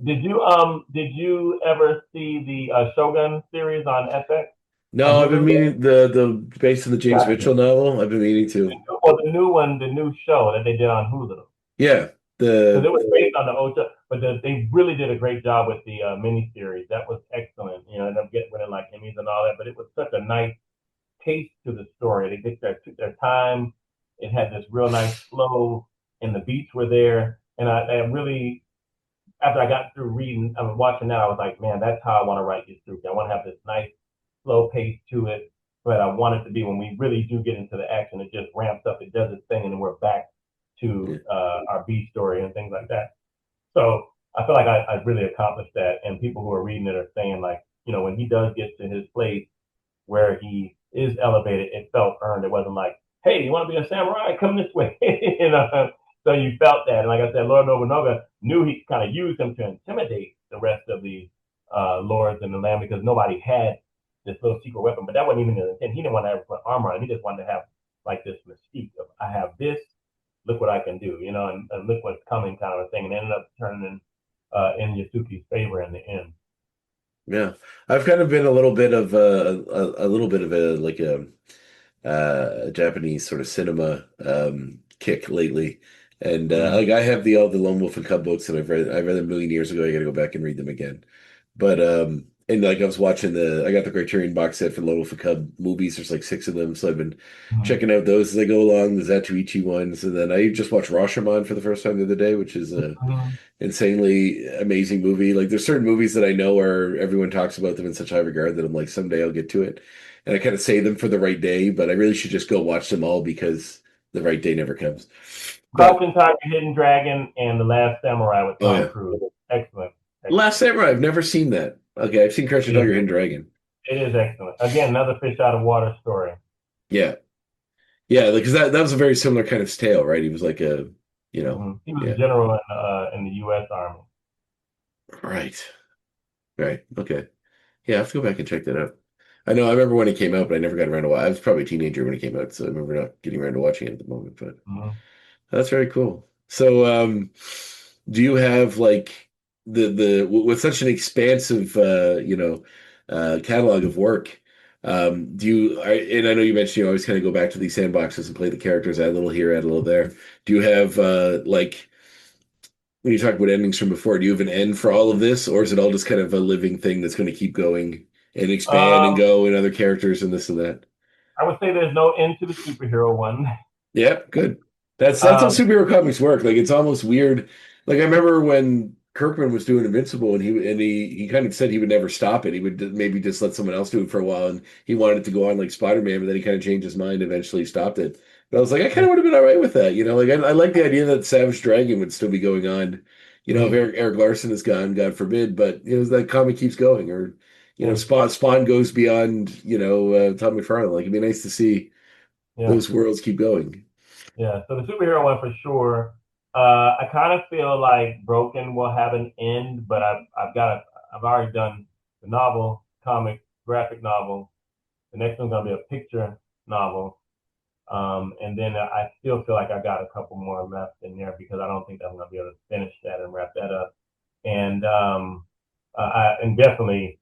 Did you ever see the Shogun series on FX on No, I've been Hulu? meaning the based on the James Gotcha. Mitchell novel. I've been meaning to. Well, the new one, the new show that they did on Hulu, Yeah, because the it was based on the old show, but they really did a great job with the miniseries. That was excellent. Ended up getting winning like Emmys and all that, but it was such a nice pace to the story. Took their time. It had this real nice flow, and the beats were there. And I really, after I got through reading, I was watching that, I was like, man, that's how I want to write these scripts. I want to have this nice slow pace to it, but I want it to be when we really do get into the action, it just ramps up, it does its thing, and then we're back yeah, to our B story and things like that. So I feel like I really accomplished that, and people who are reading it are saying like, when he does get to his place where he is elevated, it felt earned. It wasn't like, hey, you want to be a samurai? Come this way. So you felt that. And like I said, Lord Nobunaga knew he kind of used him to intimidate the rest of the lords in the land because nobody had this little secret weapon. But that wasn't even his intent. He didn't want to ever put armor on. He just wanted to have like this mystique of, I have this, look what I can do, and look what's coming kind of a thing. And ended up turning in Yasuki's favor in the end. yeah. I've kind of been a little bit of a little bit of a like a Japanese sort of cinema kick lately, and Mm-hmm. like I have all the Lone Wolf and Cub books, and I read them a million years ago. I got to go back and read them again. But and like I was watching I got the Criterion box set for Lone Wolf and Cub movies. There's like six of them, so I've been Mm-hmm. checking out those as I go along. The Zatoichi ones, and then I just watched Rashomon for the first time the other day, which is a Mm-hmm. insanely amazing movie. Like there's certain movies that I know are everyone talks about them in such high regard that I'm like someday I'll get to it, and I kind of save them for the right day. But I really should just go watch them all because the right day never comes. But Crouching Tiger, Hidden Dragon, and The Last Samurai with oh Tom yeah, Cruise. Excellent, Last excellent. Samurai. I've never seen that. Okay, I've seen Crouching It is, Tiger, Hidden Dragon. it is excellent. Again, another fish out of water story. Yeah, yeah, because that was a very similar kind of tale, right? He was like He was a yeah, general in the U.S. Army. right, right, okay. Yeah, I have to go back and check that out. I remember when it came out, but I never got around to watch. I was probably a teenager when it came out, so I remember not getting around to watching it at the moment. But Mm-hmm. that's very cool. So, do you have like with such an expansive, catalog of work? And I know you mentioned you always kind of go back to these sandboxes and play the characters, add a little here, add a little there. Do you have like when you talk about endings from before, do you have an end for all of this, or is it all just kind of a living thing that's going to keep going and expand and Um, go and other characters and this and that? I would say there's no end to the superhero one. Yeah, good. That's how Um, superhero comics work. Like it's almost weird. Like I remember when Kirkman was doing Invincible, and he kind of said he would never stop it. He would maybe just let someone else do it for a while, and he wanted it to go on like Spider-Man, but then he kind of changed his mind. Eventually, he stopped it. But I was like, I kind of would have been all right with that. Like I like the idea that Savage Dragon would still be going on. If mhm, Eric Larson is gone, God forbid, but that comic keeps going, or yeah, Spawn goes beyond Todd McFarlane. Like it'd be nice to see yeah, those worlds keep going. yeah. So the superhero one for sure. I kind of feel like Broken will have an end, but I've already done the novel, comic, graphic novel. The next one's gonna be a picture novel. And then I still feel like I got a couple more left in there because I don't think I'm going to be able to finish that and wrap that up. And and definitely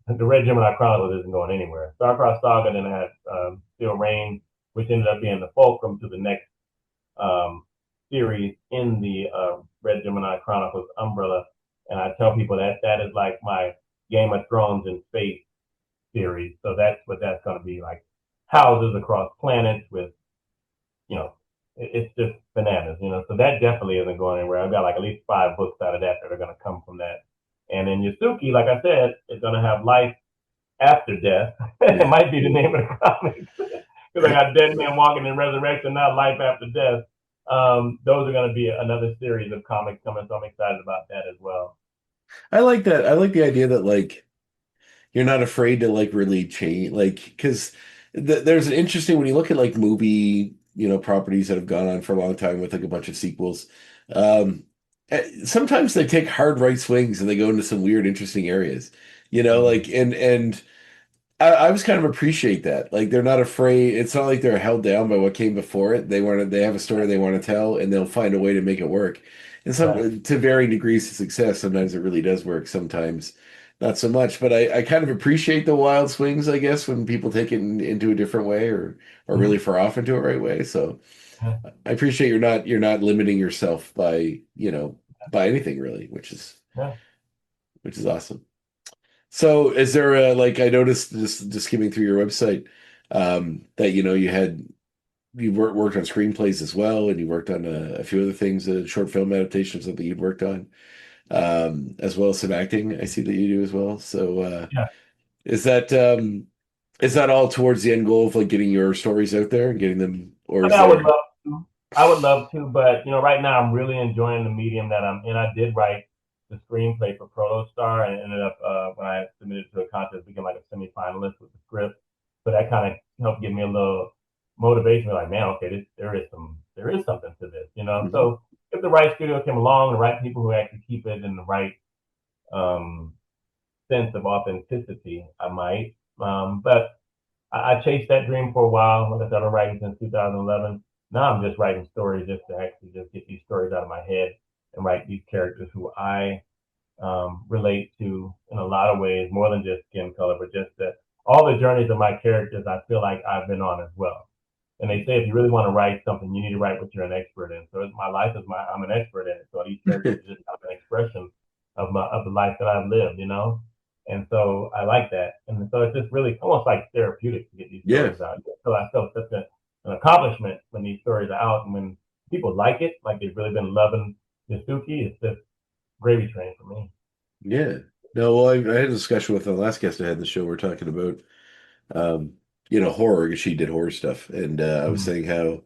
the Red Gemini Chronicles isn't going anywhere. Star-Crossed Saga, then I had Steel Rain, which ended up being the fulcrum to the next um, series in the Red Gemini Chronicles umbrella. And I tell people that that is like my Game of Thrones in space series. So that's what that's going to be like. Houses across planets with it's just bananas. So that definitely isn't going anywhere. I've got like at least 5 books out of that that are going to come from that. And then Yasuki, like I said, is going to have life after death. It Yeah. might be the name of the comic because I got Dead Man Walking and Resurrection, now Life After Death. Those are going to be another series of comics coming, so I'm excited about that as well. I like that. I like the idea that like you're not afraid to like really change, like because there's an interesting when you look at like movie properties that have gone on for a long time with like a bunch of sequels. Um, Sometimes they take hard right swings and they go into some weird, interesting areas. Mm-hmm. Like and I was kind of appreciate that. Like they're not afraid. It's not like they're held down by what came before it. They have a story they want to tell, and they'll find a way to make it work. And Right. some to varying degrees of success. Sometimes it really does work. Sometimes not so much. But I kind of appreciate the wild swings, I guess, when people take it into a different way or really Mm-hmm. far off into a right way. So Yeah. I appreciate you're not limiting yourself by by anything really, Yeah. which is awesome. So is there a like I noticed just skimming through your website that you worked on screenplays as well and you worked on a few other things, short film adaptations that you'd worked on, as well as some acting I see that you do as well. So Yeah. is that is that all towards the end goal of like getting your stories out there and getting them, or I is mean, I would there? love to. I would love to, but right now I'm really enjoying the medium that I'm in. I did write the screenplay for Protostar, and it ended up when I submitted to a contest, became like a semifinalist with the script. So that kind of helped give me a little motivation. Like, man, okay, there is something to this. Mhm. So if the right studio came along, the right people who actually keep it in the right um, sense of authenticity, I might. But I chased that dream for a while. Like I said, I've been writing since 2011. Now I'm just writing stories just to actually just get these stories out of my head and write these characters who I relate to in a lot of ways, more than just skin color, but just that all the journeys of my characters I feel like I've been on as well. And they say if you really want to write something, you need to write what you're an expert in. So my life is I'm an expert in it. So these characters are just an expression of the life that I've lived. And so I like that. And so it's just really almost like therapeutic to get these Yeah. stories out. So I feel such an accomplishment when these stories are out and when people like it, like they've really been loving Yasuki, it's just gravy train for me. Yeah. No, well, I had a discussion with the last guest I had in the show. We're talking about, um, horror because she did horror stuff, and I was Mm-hmm. saying how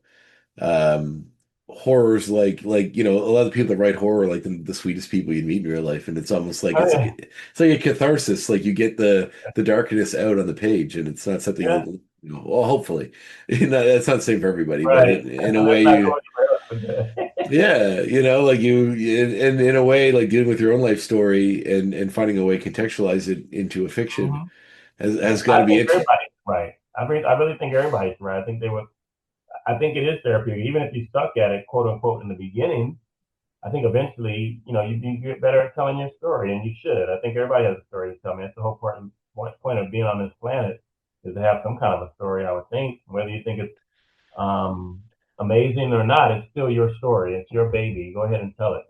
um, horror's like a lot of the people that write horror are like the sweetest people you'd meet in real life, and it's almost like Oh yeah, it's like a catharsis. Like you get the darkness out on the page, and it's not something yeah, that well, hopefully, that's not the same for everybody, but right. in a No, way that's not you. going anywhere. Yeah, like and in a way, like dealing with your own life story and finding a way to contextualize it into a fiction Mm-hmm. Yeah, has got I to be think interesting. everybody's right. I really think everybody's right. I think they would. I think it is therapeutic, even if you stuck at it, quote unquote, in the beginning. I think eventually, you get better at telling your story, and you should. I think everybody has a story to tell. Me, that's the whole point of being on this planet is to have some kind of a story. I would think, whether you think it's um, amazing or not, it's still your story. It's your baby. Go ahead and tell it.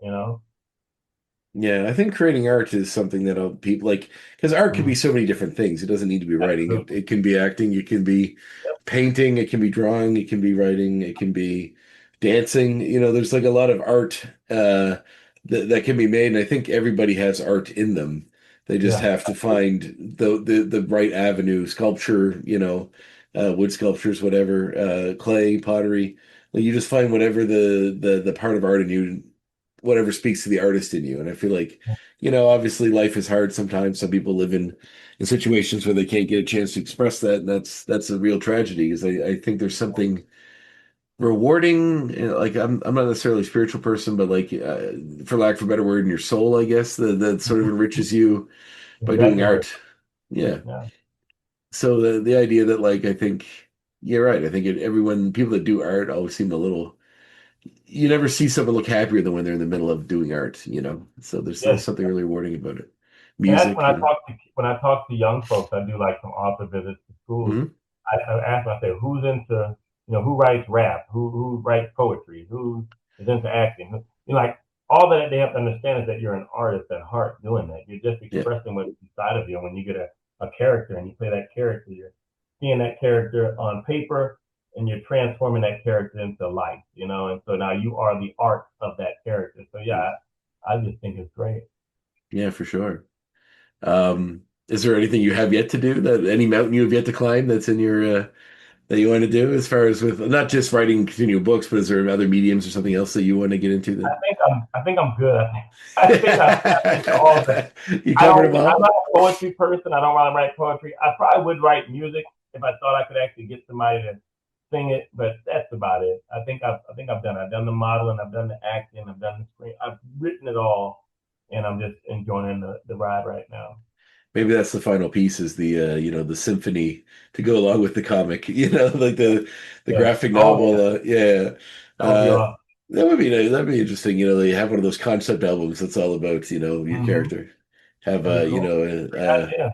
Yeah, I think creating art is something that people like because art can be Mhm. so many different things. It doesn't need to be writing. It Absolutely. it can be acting, it can be Yep. painting, it can be drawing, it can be writing, it can be dancing. There's like a lot of art that can be made, and I think everybody has art in them. They just Yeah. have to find the right avenue, sculpture, wood sculptures, whatever, clay, pottery. Like you just find whatever the part of art in you whatever speaks to the artist in you. And I feel like, obviously life is hard sometimes. Some people live in situations where they can't get a chance to express that, and that's a real tragedy. Because I think there's something rewarding. Like I'm not necessarily a spiritual person, but like for lack of a better word, in your soul, I guess that sort of enriches you by doing Exactly right. art. Yeah. Yeah. So the idea that like I think you're right. I think everyone people that do art always seem a little you never see someone look happier than when they're in the middle of doing art. So there's Yes. something really rewarding about it. And that's Music. when I talk to young folks, I do like some author visits to schools. Mhm. I ask them, I say, who's into, who writes rap, who writes poetry, who is into acting. Like all that they have to understand is that you're an artist at heart doing that. You're just Yeah. expressing what's inside of you. And when you get a character and you play that character, you're seeing that character on paper and you're transforming that character into life. And so now you are the art of that character. So Mm. yeah, I just think it's great. Yeah, for sure. Is there anything you have yet to do that any mountain you have yet to climb that's in your that you want to do as far as with not just writing continual books, but is there other mediums or something else that you want to get into I think I'm good. I think I've tapped into all of that. that you covered them I'm all? not a poetry person. I don't want to write poetry. I probably would write music if I thought I could actually get somebody to sing it, but that's about it. I think I've done it. I've done the modeling, I've done the acting, I've done the screen, I've written it all, and I'm just enjoying the ride right now. Maybe that's the final piece is the symphony to go along with the comic, like the Yeah. graphic Oh novel. yeah. Yeah. That would be Uh, awesome. that would be nice. That'd be interesting. They have one of those concept albums that's all about, your Mm-hmm. character. Have That'd be cool. Yeah.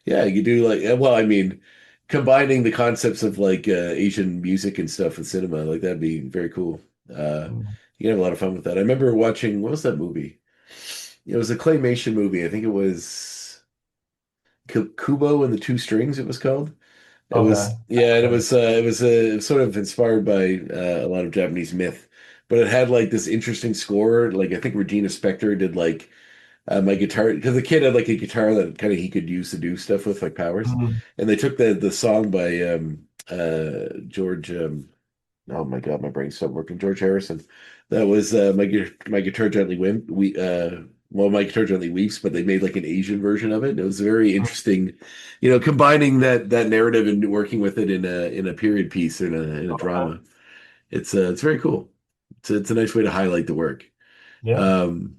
yeah, you do like well, I mean, combining the concepts of like Asian music and stuff with cinema, like that'd be very cool. Mm-hmm. You can have a lot of fun with that. I remember watching what was that movie? It was a claymation movie. I think it was Kubo and the Two Strings, it was called. It Okay. was yeah, and it was sort of inspired by a lot of Japanese myth, but it had like this interesting score. Like I think Regina Spektor did like my guitar because the kid had like a guitar that kind of he could use to do stuff with like powers, Mhm. and they took the song by George oh my God, my brain stopped working. George Harrison. That was my guitar gently my guitar gently weeps, but they made like an Asian version of it. It was very interesting, combining that narrative and working with it in a period piece in a Okay. drama. It's very cool. It's a nice way to highlight the work. Yeah. Um,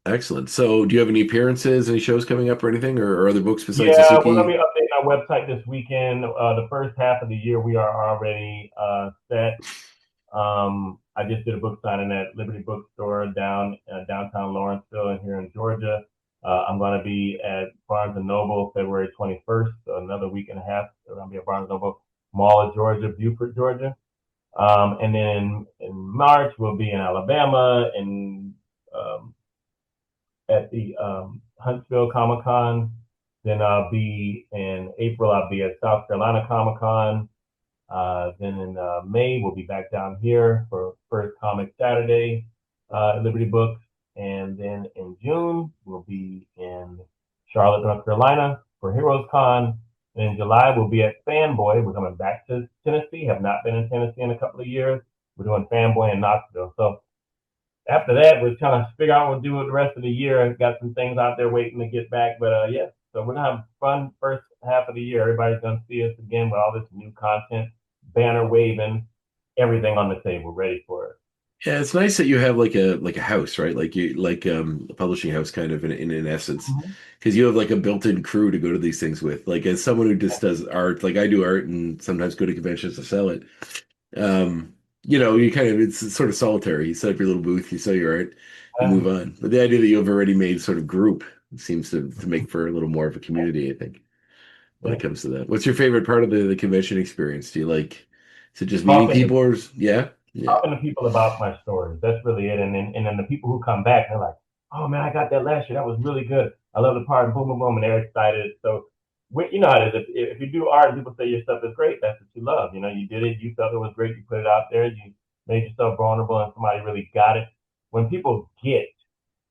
Excellent. So, do you have any appearances, any shows coming up, or anything, or other books besides Yeah, we're gonna be Suzuki? updating our website this weekend. The first half of the year we are already set. I just did a book signing at Liberty Bookstore downtown Lawrenceville and here in Georgia. I'm going to be at Barnes and Noble February 21st, so another week and a half. So I'm going to be at Barnes and Noble Mall of Georgia, Beaufort, Georgia. And then in March we'll be in Alabama and at the Huntsville Comic Con. Then I'll be in April. I'll be at South Carolina Comic Con. Then in May, we'll be back down here for First Comic Saturday at Liberty Books. And then in June, we'll be in Charlotte, North Carolina for Heroes Con. And in July, we'll be at Fanboy. We're coming back to Tennessee. Have not been in Tennessee in a couple of years. We're doing Fanboy in Knoxville. So after that, we're trying to figure out what we'll do with the rest of the year. I've got some things out there waiting to get back. But yeah, so we're going to have fun first half of the year. Everybody's going to see us again with all this new content, banner waving, everything on the table, ready for it. Yeah, it's nice that you have like a house, right? Like you like a publishing house kind of in essence, Mm-hmm. because you have like a built-in crew to go to these things with. Like as someone who just does art, like I do art and sometimes go to conventions to sell it. You kind of it's sort of solitary. You set up your little booth, you sell your art, you Yeah. move on. But the idea that you have already made sort of group seems to make for a little more of a community, I think, when Yeah. it comes to that. What's your favorite part of the convention experience? Do you like is it just meeting Talking to people yeah? Yeah. talking to people about my stories. That's really it. And then the people who come back, they're like, oh man, I got that last year. That was really good. I love the part. Boom, boom, boom, and they're excited. So, you know how it is. If you do art and people say your stuff is great, that's what you love. You know, you did it. You felt it was great. You put it out there. You made yourself vulnerable, and somebody really got it. When people get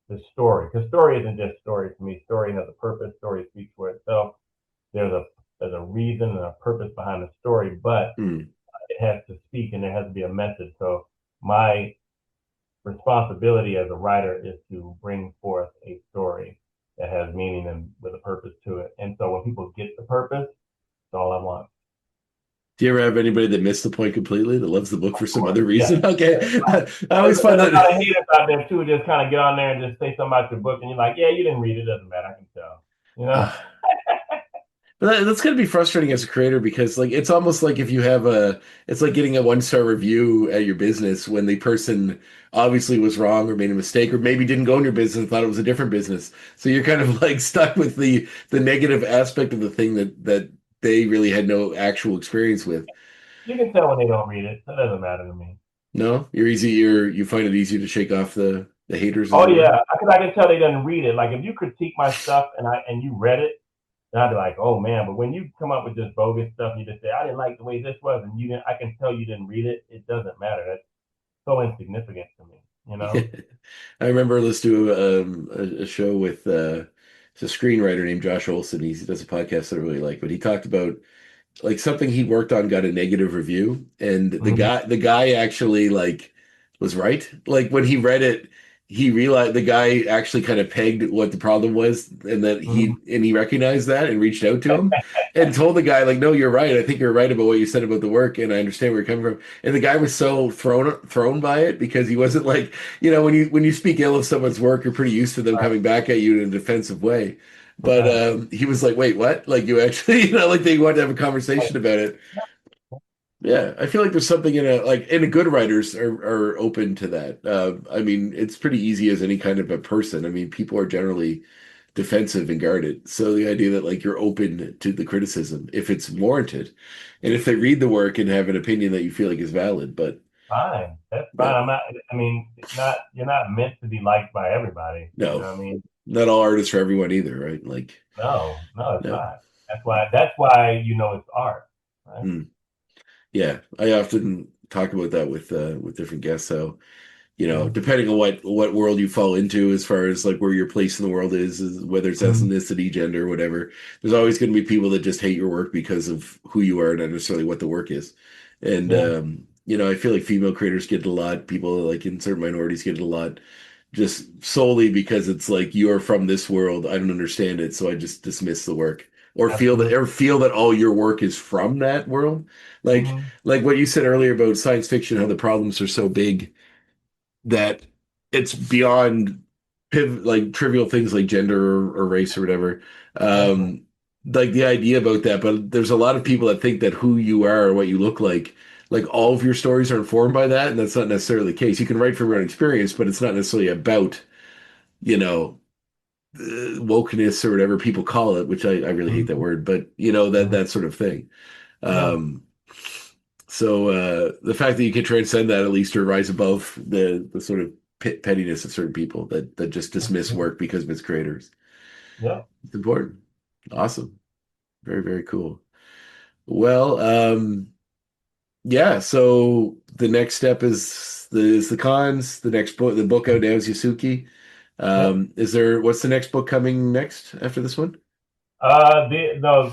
the story, because story isn't just story to me. Story has a purpose. Story speaks for itself. There's a reason and a purpose behind the story, but Mm. it has to speak and there has to be a message. So my responsibility as a writer is to bring forth a story that has meaning and with a purpose to it. And so when people get the purpose, that's all I want. Do you ever have anybody that missed the point completely that loves the book for Of some course. other Yeah. reason? Okay. I always There's find a lot of that. haters out there too, just kind of get on there and just say something about your book and you're like, yeah, you didn't read it, doesn't matter, I can tell. You know? But that's going to be frustrating as a creator because like it's almost like if you have it's like getting a 1-star review at your business when the person obviously was wrong or made a mistake or maybe didn't go in your business and thought it was a different business. So you're kind of like stuck with the negative aspect of the thing that they really had no actual experience with. You can tell when they don't read it. That doesn't matter to me. No, you find it easier to shake off the haters, as Oh it were. yeah, because I can tell they didn't read it. Like if you critique my stuff and you read it, and I'd be like, oh man. But when you come up with just bogus stuff, and you just say I didn't like the way this was, and you didn't, I can tell you didn't read it. It doesn't matter. That's so insignificant to me. You know. I remember listening to a show with it's a screenwriter named Josh Olson. He does a podcast that I really like, but he talked about like something he worked on got a negative review, and Mm-hmm. the guy actually like was right. Like when he read it, he realized the guy actually kind of pegged what the problem was, and that Mm-hmm. he recognized that and reached out to him and told the guy like, no, you're right. I think you're right about what you said about the work, and I understand where you're coming from. And the guy was so thrown by it because he wasn't like, when you speak ill of someone's work, you're pretty used to them Right. coming back at you in a defensive way. But Right. he was like, "Wait, what? Like you actually, like they wanted to have a conversation about it." Yeah, I feel like there's something in a good writers are open to that. I mean, it's pretty easy as any kind of a person. I mean, people are generally defensive and guarded. So the idea that like you're open to the criticism if it's warranted, and if they read the work and have an opinion that you feel like is valid, but Fine. That's yeah, fine. I'm not. I mean, it's not. You're not meant to be liked by everybody. You no, know what I mean? not all art is for everyone either, right? Like, No. No, it's no. not. That's why. That's why you know it's art. Right. Hmm. Yeah, I often talk about that with different guests. So, Mm-hmm. depending on what world you fall into, as far as like where your place in the world is whether it's Mm-hmm. ethnicity, gender, whatever, there's always going to be people that just hate your work because of who you are, not necessarily what the work is. And Yeah. I feel like female creators get it a lot. People like in certain minorities get it a lot, just solely because it's like you're from this world. I don't understand it, so I just dismiss the work. Absolutely. Or feel that all your work is from that world. Like Mm-hmm. like what you said earlier about science fiction, how the problems are so big that it's beyond like trivial things like gender or race or whatever. Exactly. Like the idea about that, but there's a lot of people that think that who you are or what you look like all of your stories are informed by that, and that's not necessarily the case. You can write from your own experience, but it's not necessarily about, you know, wokeness or whatever people call it, which I really hate that Mm-hmm. word, but Mm-hmm. that sort of thing. Yeah. Um, so the fact that you can transcend that at least or rise above the sort of pettiness of certain people that just dismiss Absolutely. work because of its creators, Yeah. it's important. Awesome. Very, very cool. Well, yeah, so the next step is the cons. The next book, the book out now is Yasuki. Yep. What's the next book coming next after this one? No,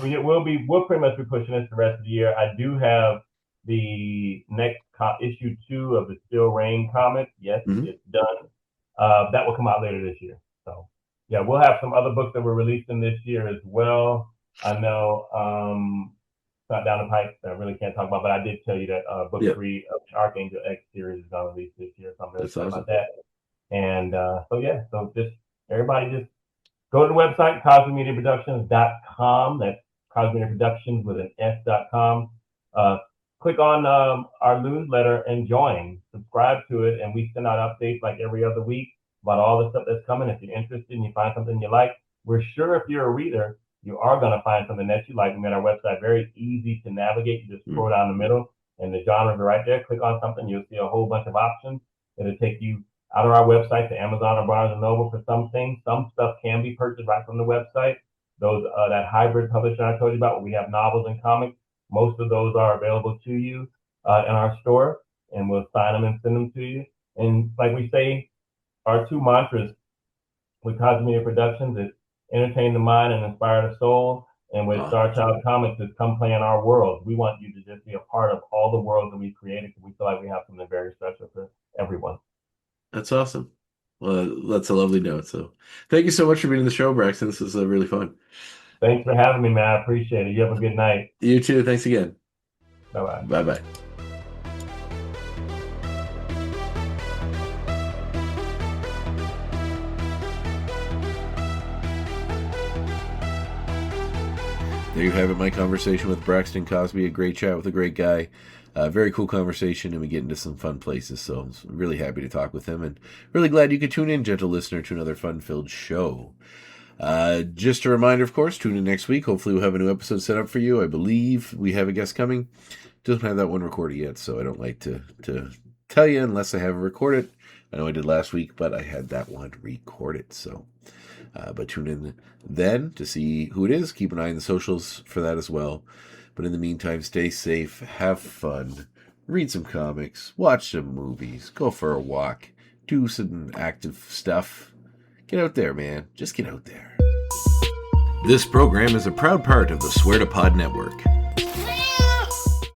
we'll pretty much be pushing this the rest of the year. I do have the next issue 2 of the Still Rain comic. Yes, Hmm. it's done. That will come out later this year. So yeah, we'll have some other books that we're releasing this year as well. I know it's not down the pipe that I really can't talk about, but I did tell you that book Yeah, 3 of the Archangel X series is going to release this year, so I'm really that's excited about awesome. that. And so yeah, so just everybody just go to the website, cosmemediaproductions.com. That's Cosby Media Productions with an S.com. Uh, Click on our newsletter and join. Subscribe to it, and we send out updates like every other week about all the stuff that's coming. If you're interested and you find something you like, we're sure if you're a reader, you are going to find something that you like. We made our website very easy to navigate. You just Mm. scroll down the middle, and the genres are right there. Click on something, you'll see a whole bunch of options. It'll take you out of our website to Amazon or Barnes and Noble for some things. Some stuff can be purchased right from the website. Those that hybrid publishing I told you about, where we have novels and comics, most of those are available to you in our store, and we'll sign them and send them to you. And like we say, our two mantras with Cosby Media Productions is entertain the mind and inspire the soul. And with Starchild Comics is come play in our world. We want you to just be a part of all the worlds that we've created, because we feel like we have something very special for everyone. That's awesome. Well, that's a lovely note. So thank you so much for being on the show, Braxton. This was really fun. Thanks for having me, man. I appreciate it. You have a good night. You too. Thanks again. Bye-bye. Bye-bye. There you have it, my conversation with Braxton Cosby. A great chat with a great guy. Very cool conversation, and we get into some fun places. So I'm really happy to talk with him, and really glad you could tune in, gentle listener, to another fun-filled show. Just a reminder, of course, tune in next week. Hopefully we'll have a new episode set up for you. I believe we have a guest coming. Don't have that one recorded yet, so I don't like to tell you unless I have it recorded. I know I did last week, but I had that one recorded. So, but tune in then to see who it is. Keep an eye on the socials for that as well. But in the meantime, stay safe, have fun, read some comics, watch some movies, go for a walk, do some active stuff. Get out there, man. Just get out there. This program is a proud part of the Swear to Pod Network.